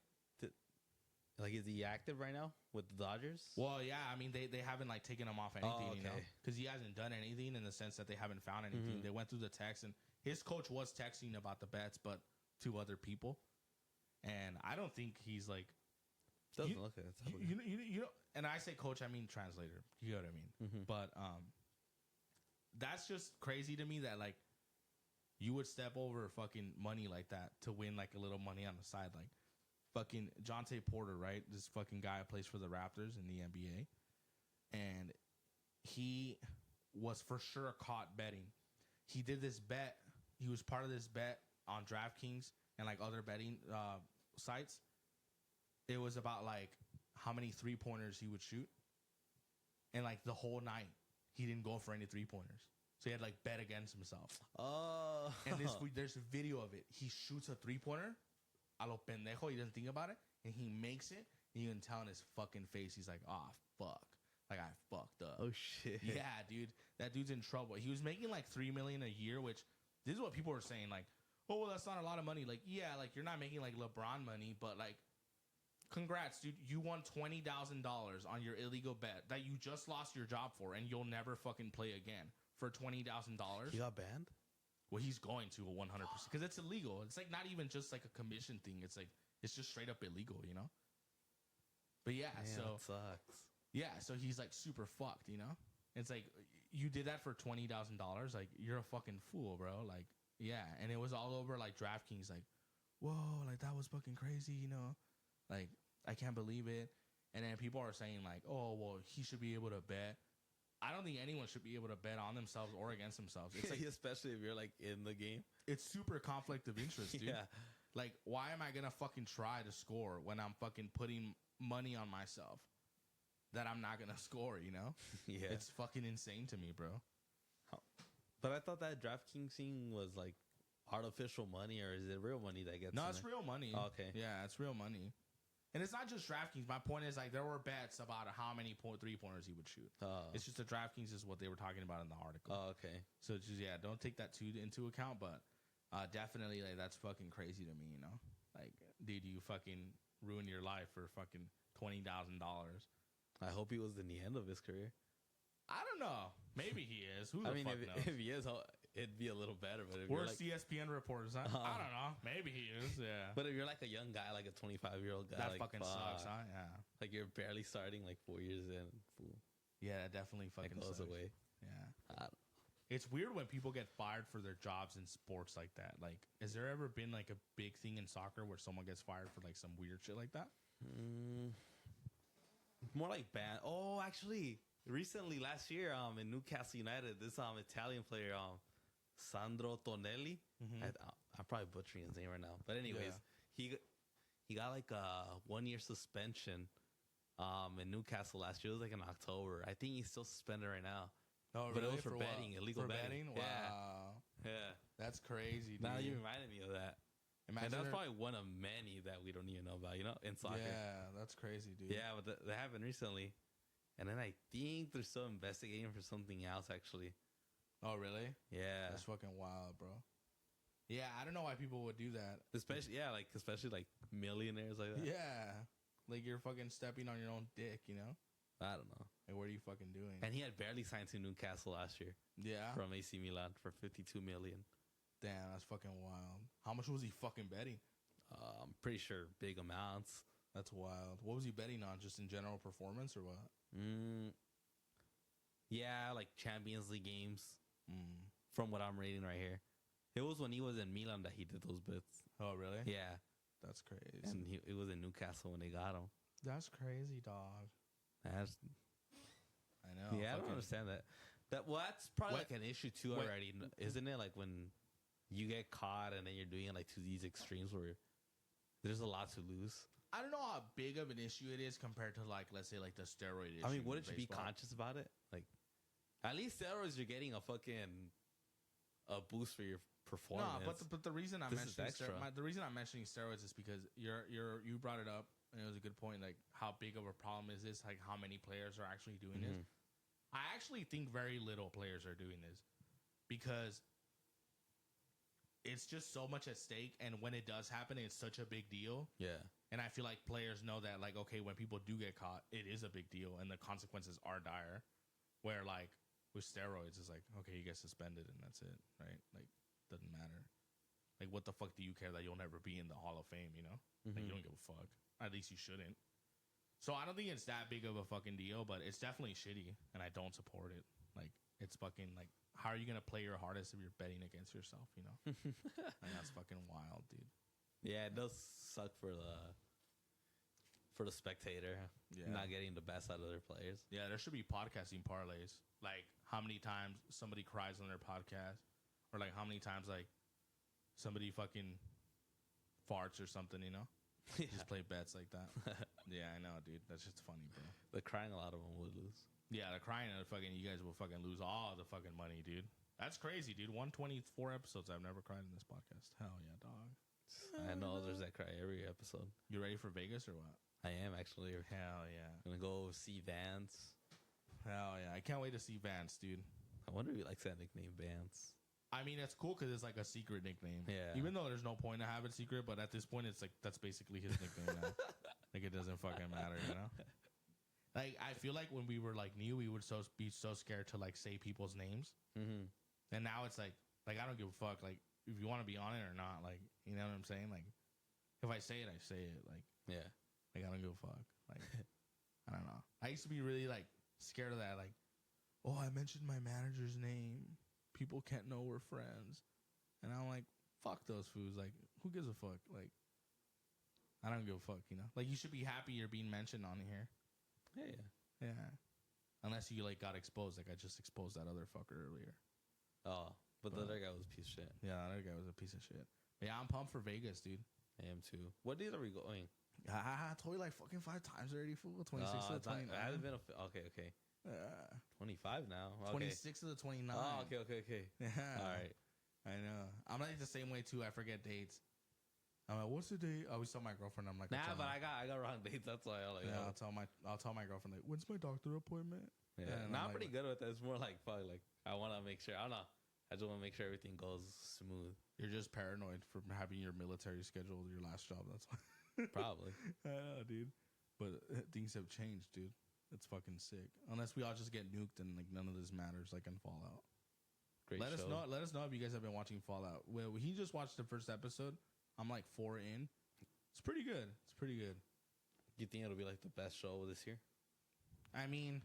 is he active right now with the Dodgers? Well, yeah, I mean they haven't like taken him off anything, you know, okay. because he hasn't done anything in the sense that they haven't found anything. They went through the text, and his coach was texting about the bets, but to other people, And I don't think he's like Doesn't look at it. you know, and I say coach, I mean translator. You know what I mean? Mm-hmm. But that's just crazy to me that like you would step over fucking money like that to win like a little money on the side. Like fucking Jonte Porter, right? This fucking guy plays for the Raptors in the NBA, and he was for sure caught betting. He did this bet. He was part of this bet on DraftKings and like other betting sites. It was about like how many 3-pointers he would shoot, and like the whole night he didn't go for any 3-pointers. So he had like bet against himself. Oh, And there's a video of it. He shoots a 3-pointer, a lo pendejo. He doesn't think about it, and he makes it. And you can tell in his fucking face, he's like, "Ah, fuck, like I fucked up." Oh shit. Yeah, dude, that dude's in trouble. He was making like $3 million a year, which this is what people were saying. Like, oh, well, that's not a lot of money. Like, yeah, like you're not making like LeBron money, but like, congrats, dude. You won $20,000 on your illegal bet that you just lost your job for, and you'll never fucking play again for $20,000. He got banned? Well, he's going to 100% because it's illegal. It's like not even just like a commission thing. It's like it's just straight up illegal, you know. But yeah, Man, so that sucks. yeah, so he's like super fucked, you know. It's like you did that for $20,000. Like you're a fucking fool, bro. Like yeah, and it was all over like DraftKings. Like whoa, like that was fucking crazy, you know. Like I can't believe it. And then people are saying like, oh well, he should be able to bet. I don't think anyone should be able to bet on themselves or against themselves. It's like especially if you're like in the game. it's super conflict of interest, dude. Yeah. Like, why am I gonna fucking try to score when I'm fucking putting money on myself that I'm not gonna score? You know? Yeah. It's fucking insane to me, bro. But I thought that DraftKings thing was like artificial money, or is it real money that gets? No, in it's there? real money. Oh, okay. Yeah, it's real money. And it's not just DraftKings. My point is, like, there were bets about how many 3-pointers he would shoot. Oh. It's just the DraftKings is what they were talking about in the article. Oh, okay. So it's just, yeah, don't take that into account, but definitely, like, that's fucking crazy to me, you know? Like, dude, you fucking ruin your life for fucking $20,000. I hope he was in the end of his career. I don't know. Maybe he is. Who the I mean, fuck knows? if he is, it'd be a little better. But if We're you're like, CSPN reporters. Huh? I don't know. Maybe he is. Yeah. but if you're like a young guy, like a 25-year-old guy, That like, fucking sucks, huh? Yeah. Like you're barely starting, like 4 years in, fool, Yeah, that definitely fucking that goes sucks. away. Yeah. It's weird when people get fired for their jobs in sports like that. Like, has there ever been like a big thing in soccer where someone gets fired for like some weird shit like that? More like bad. Oh, actually, recently last year, in Newcastle United, this Italian player, Sandro Tonelli. I'm probably butchering his name right now, but anyways, he got like a 1-year suspension in Newcastle last year. It was like in October. I think he's still suspended right now. Oh, But really? it was for betting, what? illegal For betting. Wow. Yeah. That's crazy, dude. Now you reminded me of that. Imagine And that's there- probably one of many that we don't even know about, you know, in soccer. Yeah, that's crazy, dude. Yeah, but that happened recently. And then I think they're still investigating for something else, actually. Oh, really? Yeah. That's fucking wild, bro. Yeah, I don't know why people would do that. Especially like millionaires like that. Yeah. Like you're fucking stepping on your own dick, you know? I don't know. Like, what are you fucking doing? And he had barely signed to Newcastle last year Yeah. from AC Milan for 52 million. Damn, that's fucking wild. How much was he fucking betting? I'm pretty sure big amounts. That's wild. What was he betting on? Just in general performance or what? Yeah, like Champions League games. From what I'm reading right here, it was when he was in Milan that he did those bits. Oh, really? Yeah, That's crazy. and it was in Newcastle when they got him. That's crazy, dog. That's, I know. yeah, I don't fucking- understand that. That's probably What- like an issue too what- already, isn't it? Like when you get caught and then you're doing it like to these extremes where there's a lot to lose. I don't know how big of an issue it is compared to, like, let's say, like the steroid issue. I mean, in wouldn't you be baseball. conscious about it? Like, at least steroids, you're getting a boost for your performance. No, but the reason I'm This is mentioning extra. the reason I'm mentioning steroids is because you brought it up and it was a good point. Like, how big of a problem is this? Like, how many players are actually doing this? I actually think very little players are doing this because it's just so much at stake. And when it does happen, it's such a big deal. Yeah. And I feel like players know that, like, okay, when people do get caught, it is a big deal and the consequences are dire. Where, like, with steroids, it's like, okay, you get suspended and that's it, right? Like, doesn't matter. Like, what the fuck do you care that you'll never be in the Hall of Fame, you know? Like, you don't give a fuck. At least you shouldn't. So I don't think it's that big of a fucking deal, but it's definitely shitty, and I don't support it. Like, it's fucking, like, how are you going to play your hardest if you're betting against yourself, you know? And that's fucking wild, dude. Yeah, it does suck for the spectator not getting the best out of their players. Yeah, there should be podcasting parlays. Like, how many times somebody cries on their podcast, or, like, how many times, like, somebody fucking farts or something, you know? Just play bets like that. Yeah, I know, dude. That's just funny, bro. The crying, a lot of them would lose. Yeah, the crying, you guys will fucking lose all the fucking money, dude. That's crazy, dude. 124 episodes. I've never cried in this podcast. Hell yeah, dog. I know others that cry every episode. You ready for Vegas or what? I am, actually. Hell yeah. Gonna go see Vance. Hell yeah. I can't wait to see Vance, dude. I wonder if he likes that nickname, Vance. I mean, it's cool because it's like a secret nickname. Yeah. Even though there's no point to have it secret, but at this point, it's like that's basically his nickname now. Like, it doesn't fucking matter, you know? Like, I feel like when we were like new, we would be so scared to like say people's names. Mm-hmm. And now it's like I don't give a fuck. Like, if you want to be on it or not, like, you know what I'm saying? Like, if I say it, I say it. Like, yeah. Like, I don't give a fuck. Like, I don't know. I used to be really like scared of that. Like, oh, I mentioned my manager's name. People can't know we're friends. And I'm like, fuck those fools. Like, who gives a fuck? Like, I don't give a fuck, you know? Like, you should be happy you're being mentioned on here. Yeah. Yeah. Unless you, like, got exposed. Like, I just exposed that other fucker earlier. Oh, but the other guy was a piece of shit. Yeah, that other guy was a piece of shit. But yeah, I'm pumped for Vegas, dude. I am too. What days are we going? I told you like fucking 5 times already, fool. 26 to the 29. I haven't been okay. 25 now. Okay. 26 to the 29. Oh, okay. Yeah. All right. I know. I'm like the same way too. I forget dates. I'm like, what's the date? I always tell my girlfriend. I'm like, nah, but I got wrong dates. That's why I'm like, yeah. I'll tell my girlfriend like, when's my doctor appointment? Yeah. I'm pretty good with it. It's more like probably like I want to make sure. I don't know. I just want to make sure everything goes smooth. You're just paranoid from having your military schedule, your last job. That's why. Probably. I know, dude. But things have changed, dude. It's fucking sick. Unless we all just get nuked and like none of this matters, like in Fallout. Great Let show. us know if you guys have been watching Fallout. Well, he just watched the first episode. I'm like 4 in. It's pretty good. You think it'll be like the best show this year? I mean,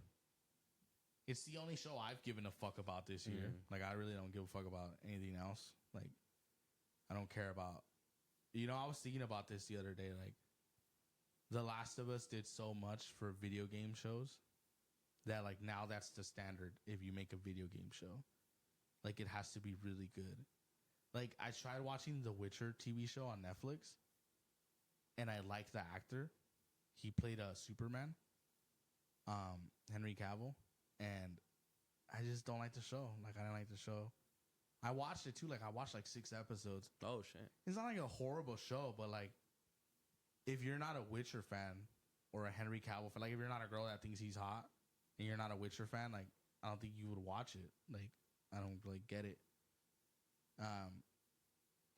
it's the only show I've given a fuck about this year. Like, I really don't give a fuck about anything else. Like, I don't care about. You know, I was thinking about this the other day. Like, The Last of Us did so much for video game shows that, like, now that's the standard if you make a video game show. Like, it has to be really good. Like, I tried watching the Witcher TV show on Netflix, and I liked the actor. He played Superman, Henry Cavill, and I just don't like the show. Like, I don't like the show. I watched it, too. Like, I watched, like, 6 episodes. Oh, shit. It's not, like, a horrible show, but, like, if you're not a Witcher fan or a Henry Cavill fan, like, if you're not a girl that thinks he's hot and you're not a Witcher fan, like, I don't think you would watch it. Like, I don't really get it.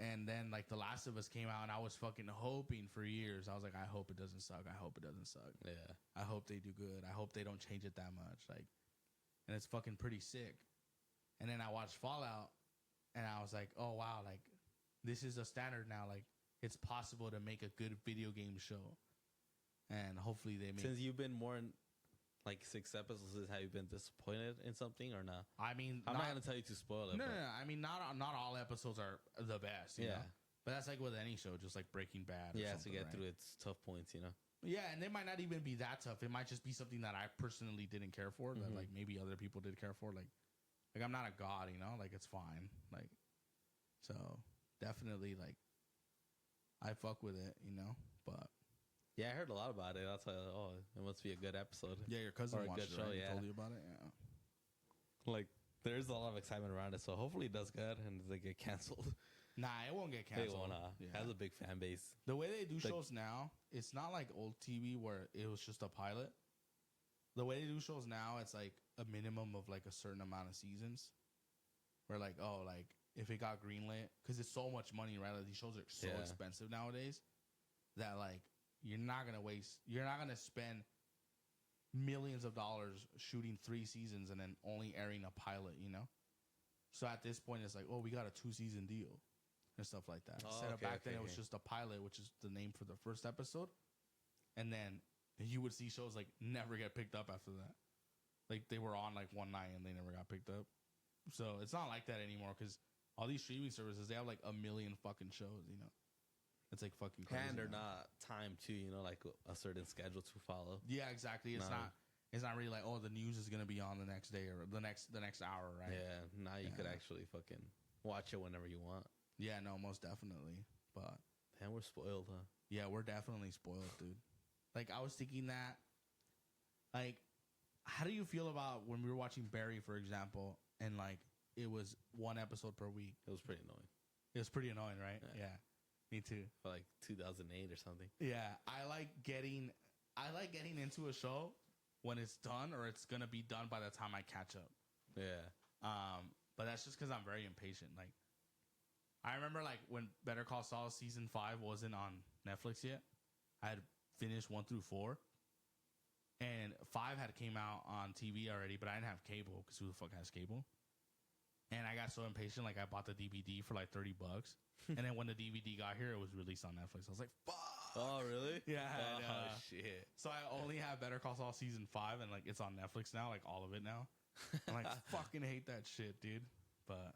And then, like, The Last of Us came out, and I was fucking hoping for years. I was like, I hope it doesn't suck. I hope it doesn't suck. Yeah. I hope they do good. I hope they don't change it that much. Like, and it's fucking pretty sick. And then I watched Fallout, and I was like, oh, wow, like, this is a standard now. Like, it's possible to make a good video game show. And hopefully they make... Since you've been more in, like, 6 episodes, have you been disappointed in something or not? I mean... I'm not going to tell you to spoil it. No. I mean, not all episodes are the best, you know? But that's like with any show, just like Breaking Bad or to get through its tough points, you know? Yeah, and they might not even be that tough. It might just be something that I personally didn't care for, that, like, maybe other people did care for. Like, I'm not a god, you know? Like, it's fine. Like, so, definitely, like, I fuck with it, you know? But... Yeah, I heard a lot about it. That's why, it must be a good episode. Yeah, your cousin or a watched good it, show, right? yeah. He told you about it? Yeah. Like, there's a lot of excitement around it, so hopefully it does good and they get canceled. Nah, it won't get canceled. It won't, Yeah. It has a big fan base. The way they do shows now, it's not like old TV where it was just a pilot. The way they do shows now, it's like a minimum of like a certain amount of seasons. Where like, oh, like if it got greenlit, because it's so much money, right? Like, these shows are so expensive nowadays that like you're not gonna spend millions of dollars shooting 3 seasons and then only airing a pilot, you know? So at this point, it's like, oh, we got a 2-season deal. and stuff like that. Oh, Instead of okay, back then, okay, it was okay. just a pilot, which is the name for the first episode. And then you would see shows like never get picked up after that. Like they were on like one night and they never got picked up. So it's not like that anymore because all these streaming services, they have like a million fucking shows, you know? It's like fucking crazy. And they're now. not timed too, you know, like a certain schedule to follow. Yeah, exactly. It's No. not. It's not really like, oh, the news is gonna be on the next day or the next hour, right? Yeah, now you could Yeah. actually fucking watch it whenever you want. Yeah, no, most definitely. But Damn, we're spoiled, huh? yeah, we're definitely spoiled, dude. Like I was thinking that, like, how do you feel about when we were watching Barry, for example, and like it was one episode per week? It was pretty annoying. It was pretty annoying, right? Yeah. Yeah, me too. For like 2008 or something. Yeah, I like getting into a show when it's done or it's gonna be done by the time I catch up. Yeah. But that's just because I'm very impatient. Like, I remember like when Better Call Saul season 5 wasn't on Netflix yet. I had finished 1 through 4, and 5 had came out on TV already, but I didn't have cable because who the fuck has cable? And I got so impatient, like I bought the DVD for like $30, and then when the DVD got here, it was released on Netflix. I was like, "Fuck!" Oh, really? Yeah. Oh, and, shit. So I only have Better Call Saul season 5, and like it's on Netflix now, like all of it now. I'm like, fucking hate that shit, dude. But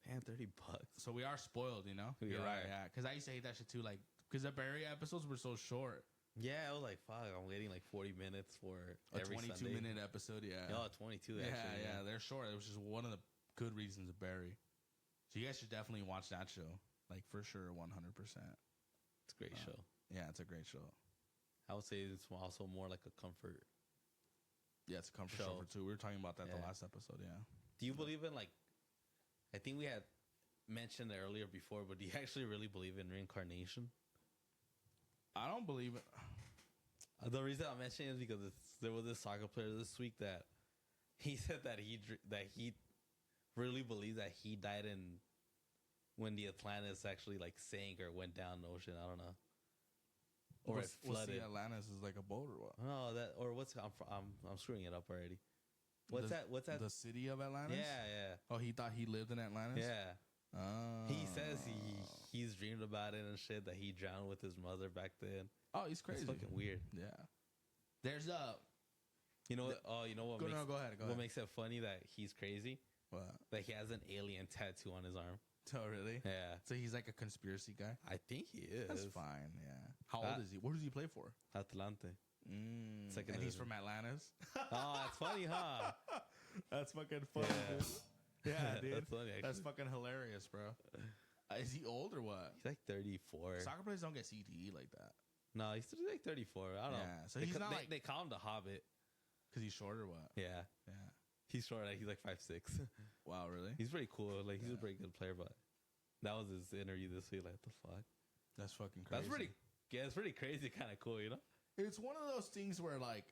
Man, $30. so we are spoiled, you know. You're Yeah, right. Yeah, because I used to hate that shit too, like because the Barry episodes were so short. Yeah, I was like, fuck, I'm waiting like 40 minutes for A every 22-minute episode, yeah. Oh, 22 yeah, actually. yeah, they're short. It was just one of the good reasons of Barry. So you guys should definitely watch that show, like for sure, 100%. It's a great show. Yeah, it's a great show. I would say it's also more like a comfort. Yeah, it's a comfort show Show. for two. We were talking about that the Yeah. last episode. Yeah. Do you believe in like, I think we had mentioned it earlier before, but do you actually really believe in reincarnation? I don't believe it. The reason I'm mentioning it is because there was this soccer player this week that he said that he really believes that he died in when the Atlantis actually like sank or went down the ocean. I don't know. Or it What's flooded. the Atlantis is like a boat or what? No, that or what's I'm screwing it up already. What's that? What's that? The city of Atlantis? Yeah, Oh, he thought he lived in Atlantis? yeah. Oh. He says he's dreamed about it and shit, that he drowned with his mother back then. Oh, he's crazy. It's fucking weird. Yeah. There's a... You know what? Oh, you know what? Go makes, ahead. What makes it funny that he's crazy? What? That he has an alien tattoo on his arm. Oh, really? Yeah, So he's like a conspiracy guy? I think he is. That's fine, yeah. How old is he? Where does he play for? Atlante. Second And he's division. from Atlantis? Oh, that's funny, huh? That's fucking funny, Yeah. dude. Yeah, dude. That's funny, That's actually. fucking hilarious, bro. Is he old or what? He's like 34. Soccer players don't get CTE like that. No, he's like 34. I don't know. Yeah, so They he's ca- not they, like- they call him the Hobbit. Because he's short or what? Yeah, Yeah. he's short. He's like 5'6". Wow, really? He's pretty cool. Like he's a Yeah. pretty good player, but that was his interview this week. Like, what the fuck? That's fucking crazy. That's pretty. Yeah, it's pretty crazy. Kind of cool, you know? It's one of those things where, like,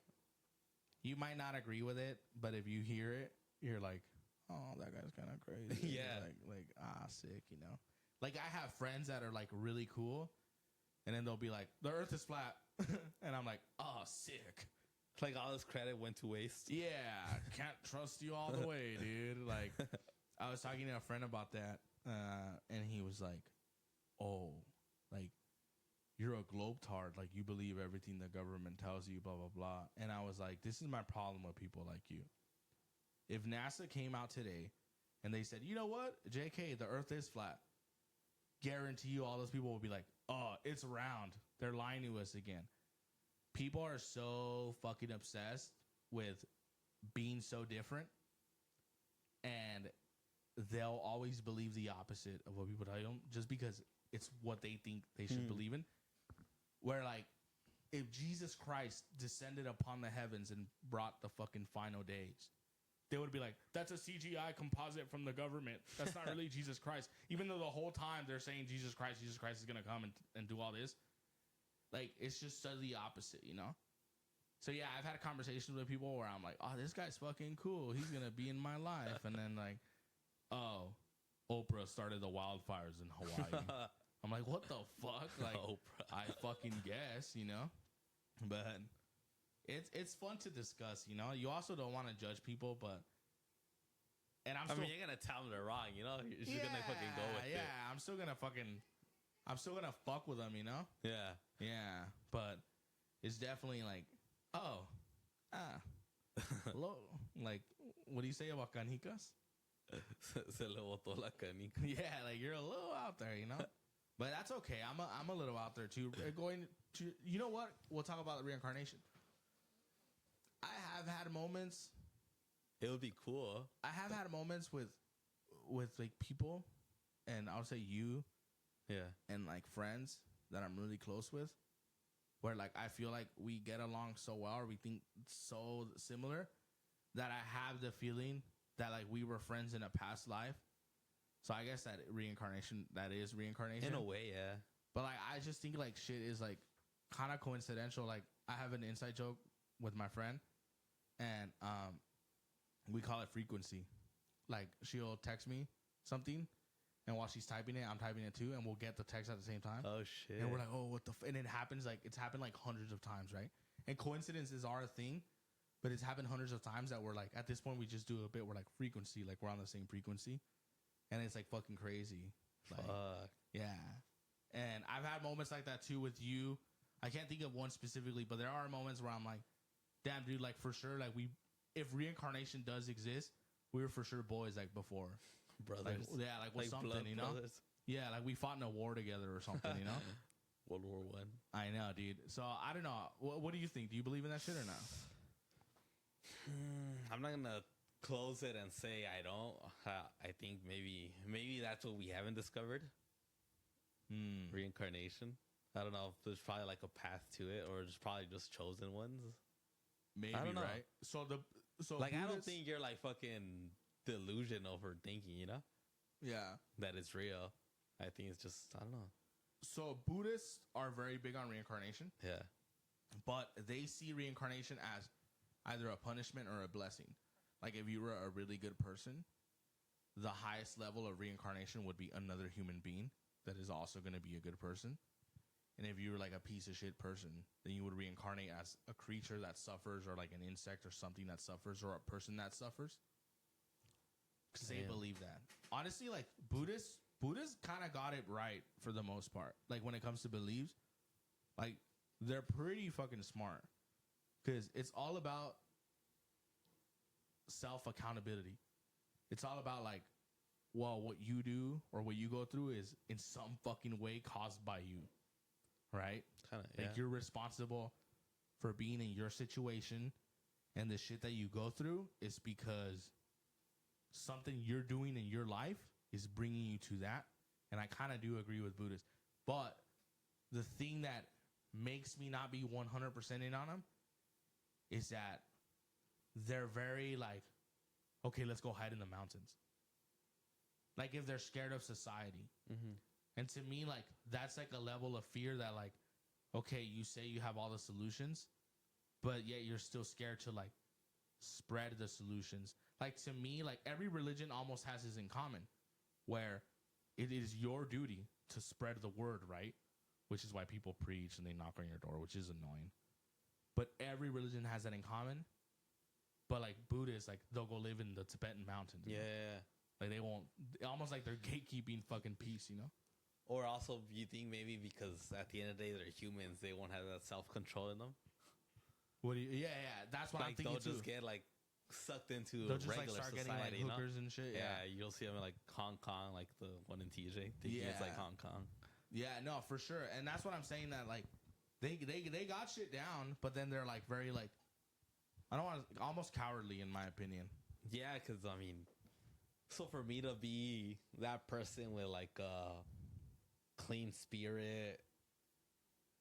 you might not agree with it, but if you hear it, you're like, oh, that guy's kind of crazy. Yeah. Like, sick, you know? Like, I have friends that are, like, really cool, and then they'll be like, the earth is flat. And I'm like, oh, sick. Like all this credit went to waste. Yeah, can't trust you all the way, dude. Like, I was talking to a friend about that, and he was like, oh, like, you're a globetard. Like, you believe everything the government tells you, blah, blah, blah. And I was like, this is my problem with people like you. If NASA came out today and they said, you know what, JK, the earth is flat, guarantee you all those people will be like, oh, it's round. They're lying to us again. People are so fucking obsessed with being so different, and they'll always believe the opposite of what people tell them just because it's what they think they should believe in. Where, like, if Jesus Christ descended upon the heavens and brought the fucking final days, they would be like, that's a CGI composite from the government. That's not really Jesus Christ. Even though the whole time they're saying Jesus Christ is going to come and do all this. Like, it's just so the opposite, you know? So, yeah, I've had conversations with people where I'm like, oh, this guy's fucking cool. He's going to be in my life. And then, like, oh, Oprah started the wildfires in Hawaii. I'm like, what the fuck? Like, Oprah. I fucking guess, you know? But it's fun to discuss, you know? You also don't want to judge people, but And I mean, you're gonna tell them they're wrong, you know? You're just gonna fucking go with it. Yeah, I'm still gonna fuck with them, you know? Yeah. Yeah, but it's definitely like, like, what do you say about canicas? Se le botó la canica. Yeah, like you're a little out there, you know? But that's okay. I'm a little out there too. Going to, you know what? We'll talk about reincarnation. I have had moments. It would be cool. I have had moments with like people, and I'll say you, and like friends that I'm really close with, where like I feel like we get along so well, or we think so similar, that I have the feeling that like we were friends in a past life. So I guess that is reincarnation. In a way, yeah. But like I just think like shit is like kind of coincidental. Like I have an inside joke with my friend, and we call it frequency. Like she'll text me something, and while she's typing it, I'm typing it too, and we'll get the text at the same time. Oh shit! And we're like, oh, what the? And it happens like it's happened like hundreds of times, right? And coincidences are a thing, but it's happened hundreds of times that we're like, at this point, we just do a bit. We're like frequency, like we're on the same frequency, and it's like fucking crazy. Like, yeah. And I've had moments like that too with you. I can't think of one specifically, but there are moments where I'm like, damn, dude, like for sure, like if reincarnation does exist, we were for sure boys like before. Brothers. Like, yeah, like with something, you know? Brothers. Yeah, like we fought in a war together or something, you know? World War I. I know, dude. So I don't know. What do you think? Do you believe in that shit or not? I'm not gonna close it and say I don't. I think maybe that's what we haven't discovered. Reincarnation. I don't know if there's probably like a path to it, or there's probably just chosen ones. Maybe, I don't know. Right? So like I don't think you're like fucking delusional for thinking, you know? Yeah. That it's real. I think it's just, I don't know. So Buddhists are very big on reincarnation. Yeah. But they see reincarnation as either a punishment or a blessing. Like if you were a really good person, the highest level of reincarnation would be another human being that is also going to be a good person. And if you were like a piece of shit person, then you would reincarnate as a creature that suffers, or like an insect or something that suffers, or a person that suffers. Because they believe that. Honestly, like Buddhists kind of got it right for the most part. Like when it comes to beliefs, like they're pretty fucking smart. Because it's all about self-accountability. It's all about like, well, what you do or what you go through is in some fucking way caused by you. Right? Kind of, like you're responsible for being in your situation, and the shit that you go through is because something you're doing in your life is bringing you to that. And I kind of do agree with Buddhists. But the thing that makes me not be 100% in on them is that they're very like, okay, let's go hide in the mountains. Like if they're scared of society. Mm-hmm. And to me, like, that's like a level of fear that, like, okay, you say you have all the solutions, but yet you're still scared to, like, spread the solutions. Like, to me, like, every religion almost has this in common, where it is your duty to spread the word, right? Which is why people preach and they knock on your door, which is annoying. But every religion has that in common. But, like, Buddhists, like, they'll go live in the Tibetan mountains. Yeah. Like, they won't, almost like they're gatekeeping fucking peace, you know? Or also, you think maybe because at the end of the day they're humans, they won't have that self-control in them. What do you? Yeah, that's what I'm thinking they'll too. Just get like sucked into they'll just regular like start society, getting like hookers and shit. Yeah, you'll see them in like Hong Kong, like the one in TJ. Thinking it's like Hong Kong. Yeah, no, for sure, and that's what I'm saying. That like they got shit down, but then they're like very like, I don't want to, almost cowardly in my opinion. Yeah, because I mean, so for me to be that person with like clean spirit,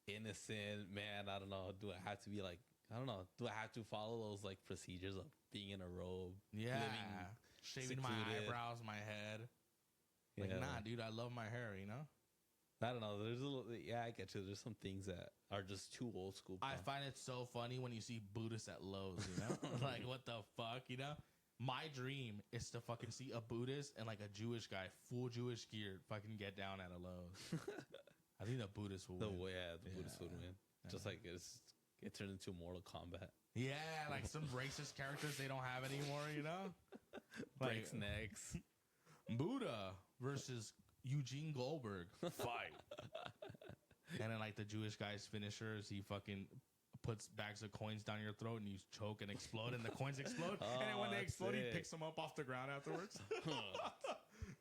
innocent, man, I don't know. Do I have to be like, I don't know. Do I have to follow those like procedures of being in a robe? Yeah. Shaving my eyebrows, my head. Like, nah, dude, I love my hair, you know? I don't know. There's a little, I get you. There's some things that are just too old school. I find it so funny when you see Buddhists at Lowe's, you know? Like, what the fuck, you know? My dream is to fucking see a Buddhist and like a Jewish guy, full Jewish gear, fucking get down at a Lowe's. I think the Buddhists will win. The Buddhists would win. Just like it turned into Mortal Kombat. Yeah, like some racist characters they don't have anymore, you know? breaks necks. Buddha versus Eugene Goldberg. Fight. And then like the Jewish guy's finisher is he fucking puts bags of coins down your throat and you choke and explode and the coins explode. And then when they explode, he picks them up off the ground afterwards.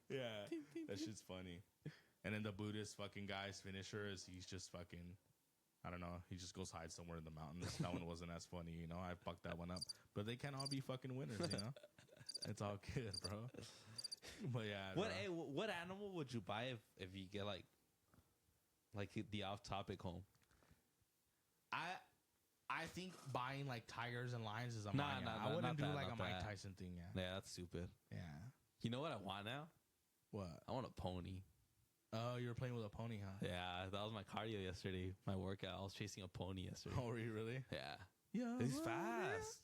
Yeah. That shit's funny. And then the Buddhist fucking guy's finisher is he's just fucking, I don't know. He just goes hide somewhere in the mountains. That one wasn't as funny, you know. I fucked that one up. But they can't all be fucking winners, you know. It's all good, bro. But yeah. What animal would you buy if you get like the off topic home? I think buying like tigers and lions is a mania. I wouldn't do like a Mike Tyson thing. Yeah. Yeah, that's stupid. Yeah. You know what I want now? What? I want a pony. Oh, you were playing with a pony, huh? Yeah, that was my cardio yesterday. My workout. I was chasing a pony yesterday. Oh, were you really? Yeah. Yeah. He's fast.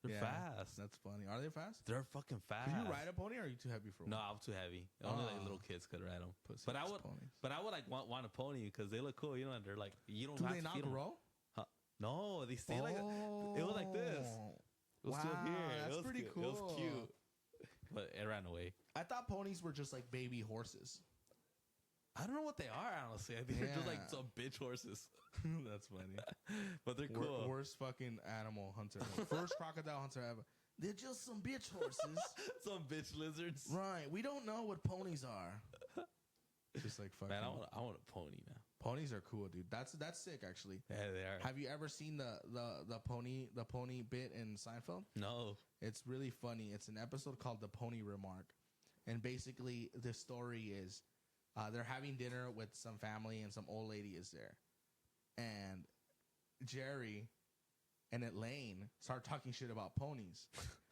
They're fast. That's funny. Are they fast? They're fucking fast. Can you ride a pony or are you too heavy for one? No, I'm too heavy. Only like little kids could ride them. But I would like want a pony because they look cool. You know, and they're like you don't. Do have they to not feed them. grow? No, they stay like it was like this. It was still here. That's pretty cool. It was cute, but it ran away. I thought ponies were just like baby horses. I don't know what they are, honestly. I think they're just like some bitch horses. That's funny. But they're cool. Worst fucking animal hunter. First crocodile hunter ever. They're just some bitch horses. Some bitch lizards. Right. We don't know what ponies are. Just like fucking. Man, I want a pony now. Ponies are cool, dude. That's sick, actually. Yeah, they are. Have you ever seen the pony bit in Seinfeld? No. It's really funny. It's an episode called The Pony Remark. And basically, the story is they're having dinner with some family and some old lady is there. And Jerry and Elaine start talking shit about ponies.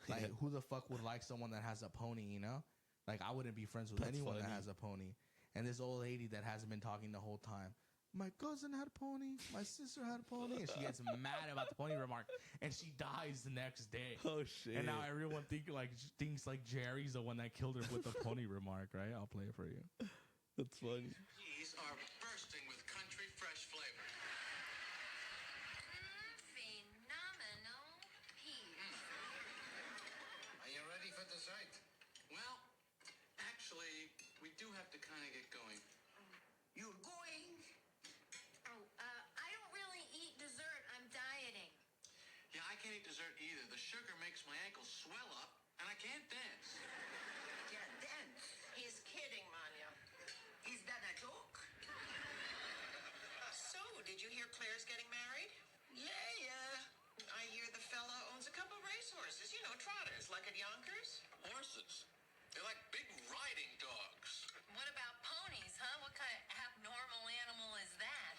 Like, who the fuck would like someone that has a pony, you know? Like, I wouldn't be friends with anyone that has a pony. And this old lady that hasn't been talking the whole time. My cousin had a pony. My sister had a pony. And she gets mad about the pony remark. And she dies the next day. Oh, shit. And now everyone thinks like Jerry's the one that killed her with the pony remark, right? I'll play it for you. That's funny. These are bursting with country fresh flavor. Phenomenal peas. Are you ready for dessert? Well, actually, we do have to kind of get going. You're going? Oh, I don't really eat dessert. I'm dieting. Yeah, I can't eat dessert either. The sugar makes my ankles swell up, and I can't dance. Can't dance. He's kidding, Manya. Is that a joke? So, did you hear Claire's getting married? Yeah. I hear the fella owns a couple of racehorses, you know, trotters, like at Yonkers. Horses. They're like big riding dogs. What about ponies, huh? What kind of abnormal animal is that?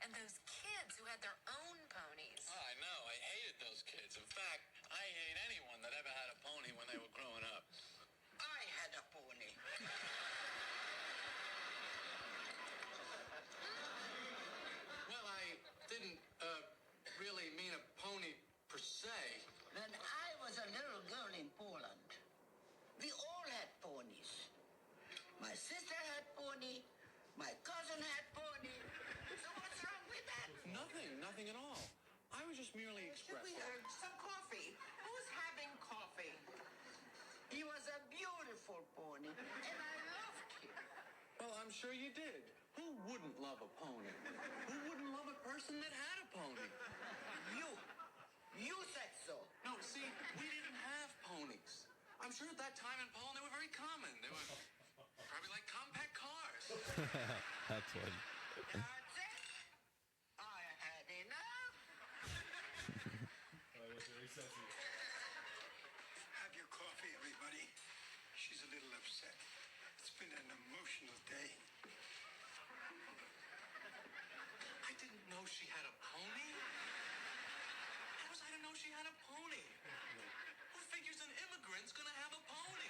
And those kids who had their own ponies. Oh, I know. I hated those kids. In fact, I hate anyone that ever had a pony when they were growing up. I had a pony. Well, I didn't really mean a pony per se. When I was a little girl in Poland, we all had ponies. My sister had pony, my cousin had pony. So what's wrong with that? Nothing at all. I was just merely expressing. Some coffee. Who's having coffee? He was a beautiful pony, and I loved him. Well, I'm sure you did. Who wouldn't love a pony? Who wouldn't love a person that had a pony? You said so. No, see, we didn't have ponies. I'm sure at that time in Poland they were very common. They were probably like compact cars. That's funny. That's it. I had enough. Have your coffee, everybody. She's a little upset. It's been an emotional day. I didn't know she had a pony. How was I to know she had a pony? Who figures an immigrant's gonna have a pony?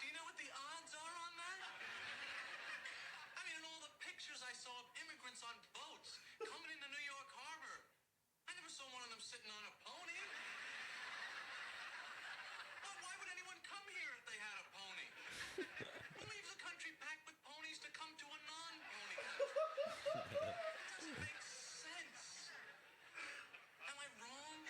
Do you know what the odds are on that? I mean, in all the pictures I saw of immigrants on boats coming into New York Harbor, I never saw one of them sitting on a pony. Well, why would anyone come here if they had a pony? Who leaves a country packed with ponies to come to a non-pony country? It doesn't make sense. Am I wrong?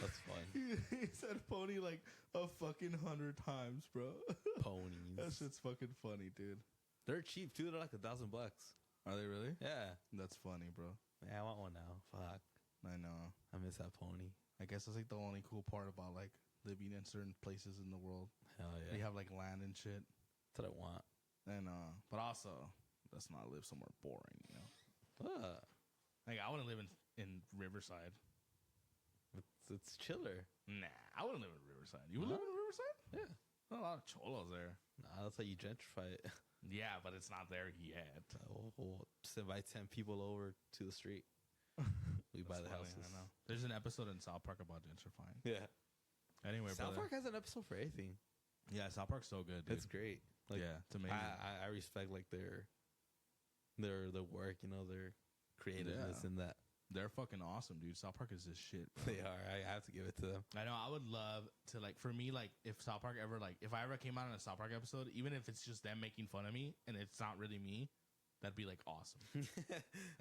That's fun. He said pony like a fucking 100 times, bro. Ponies. That shit's fucking funny, dude. They're cheap too. They're like $1,000. Are they really? Yeah. That's funny, bro. Yeah, I want one now. Fuck. I know. I miss that pony. I guess that's like the only cool part about like living in certain places in the world. Hell yeah. You have like land and shit. That's what I want. And but also let's not live somewhere boring, you know. Like I wouldn't live in Riverside. It's chiller. Nah, I wouldn't live in Riverside. You would live in Riverside? Yeah. Not a lot of cholos there. Nah, that's how you gentrify it. Yeah, but it's not there yet. We'll just invite 10 people over to the street. We buy the funny, houses. I know. There's an episode in South Park about gentrifying. Yeah. Anyway, South brother. Park has an episode for anything. Yeah, South Park's so good, dude. It's great. Like, yeah, it's amazing. I respect like their work, you know, their creativeness in that. They're fucking awesome, dude. South Park is this shit, bro. They are. I have to give it to them. I know. I would love to, like, for me, like, if South Park ever, like, if I ever came out in a South Park episode, even if it's just them making fun of me and it's not really me, that'd be, like, awesome.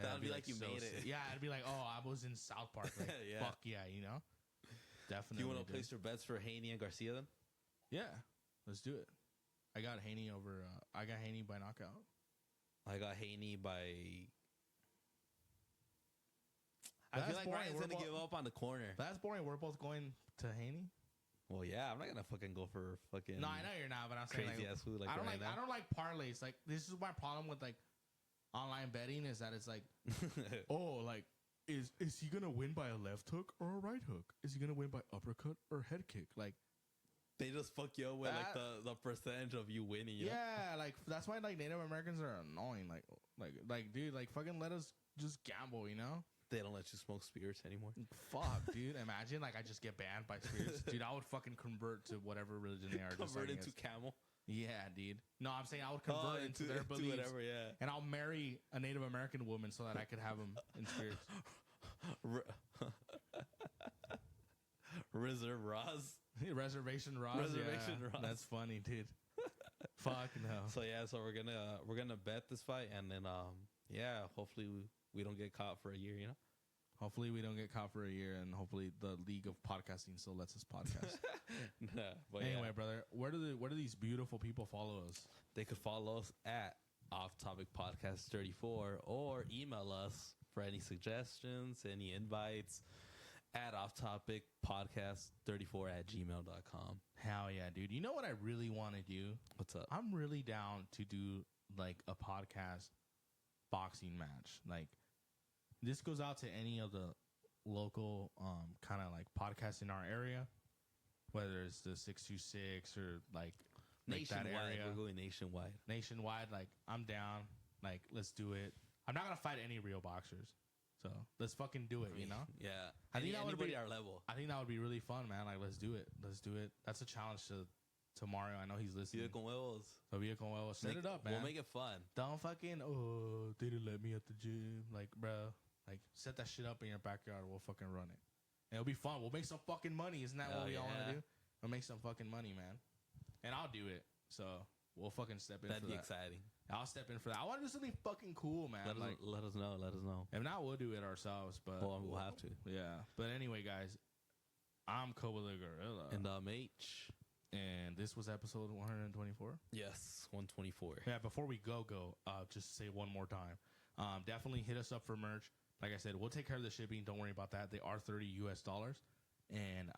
That'd be like you made it. Yeah, I'd be like, oh, I was in South Park. Like, Yeah. fuck yeah, you know? Definitely. Do you want to place your bets for Haney and Garcia then? Yeah, let's do it. I got Haney by knockout. I got Haney by. I That's feel like boring. Ryan's We're gonna give up on the corner. That's boring. We're both going to Haney. Well, yeah, I'm not gonna fucking go for fucking. No, I know you're not, but I'm saying crazy like, ass food like I don't right like now. I don't like parlays. Like this is my problem with like online betting is that it's like, oh, like is he gonna win by a left hook or a right hook? Is he gonna win by uppercut or head kick? Like They just fuck you up with like the percentage of you winning. You know? yeah, like that's why like Native Americans are annoying. Like dude, like fucking let us just gamble, you know? They don't let you smoke spirits anymore. Fuck, dude. Imagine like I just get banned by spirits. Dude, I would fucking convert to whatever religion they are. Convert deciding into it's. camel. Yeah, dude. No, I'm saying I would convert into their beliefs. whatever, yeah. And I'll marry a Native American woman so that I could have them in spirits. Reserve Roz. Reservation Ross. Reservation yeah. Ross. That's funny, dude. Fuck no. So yeah, so we're gonna bet this fight, and then yeah, hopefully we don't get caught for a year, you know. Hopefully we don't get caught for a year, and hopefully the League of Podcasting still lets us podcast. Nah, but anyway, yeah, brother, where do these beautiful people follow us? they could follow us at Off Topic Podcast 34 or email us for any suggestions, any invites at Off Topic Podcast 34@gmail.com. Hell yeah, dude. You know what I really want to do? What's up? I'm really down to do like a podcast boxing match. Like this goes out to any of the local kind of like podcasts in our area, whether it's the 626 or like Nationwide. that area. We're going nationwide. Nationwide, like I'm down. Like let's do it. I'm not gonna fight any real boxers, so let's fucking do it. You know? Yeah. I think that would anybody be our level. I think that would be really fun, man. Like let's do it. Let's do it. That's a challenge to Mario. I know he's listening. Vida con huevos. So Vida con huevos. Set it up, man. We'll make it fun. Don't fucking they didn't let me at the gym. Like, bro, like set that shit up in your backyard. We'll fucking run it. And it'll be fun. We'll make some fucking money. Isn't that what we all want to do? We'll make some fucking money, man. And I'll do it. So we'll fucking step in. That'd for be that. exciting. I'll step in for that. I want to do something fucking cool, man. Let us know. Let us know. If not, we'll do it ourselves. But We'll have to. Yeah. But anyway, guys, I'm Koba the Gorilla, And H. and this was episode 124. Yes, 124. Yeah, before we go, just say one more time. Definitely hit us up for merch. Like I said, we'll take care of the shipping. Don't worry about that. They are $30 US. And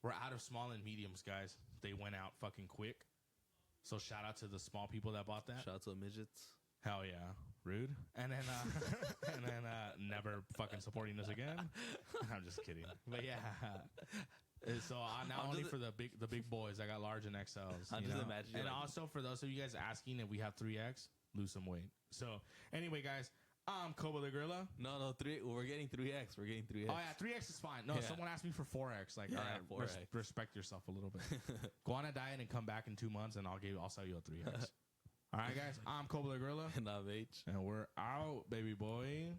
we're out of small and mediums, guys. They went out fucking quick. So shout out to the small people that bought that. Shout out to the midgets. Hell yeah. Rude. And then never fucking supporting us again. I'm just kidding. But yeah. So now only for the big boys. I got large and XLs. I'm just imagining. And also for those of you guys asking if we have 3X, lose some weight. So anyway, guys, I'm Koba the Gorilla. No, 3. We're getting 3X. We're getting 3X. Oh yeah, 3X is fine. No, someone asked me for 4X. Like, Yeah, all right, 4X. respect yourself a little bit. Go on a diet and come back in 2 months, and I'll sell you a 3X. All right, guys. I'm Koba the Gorilla, And H. and we're out, baby boy.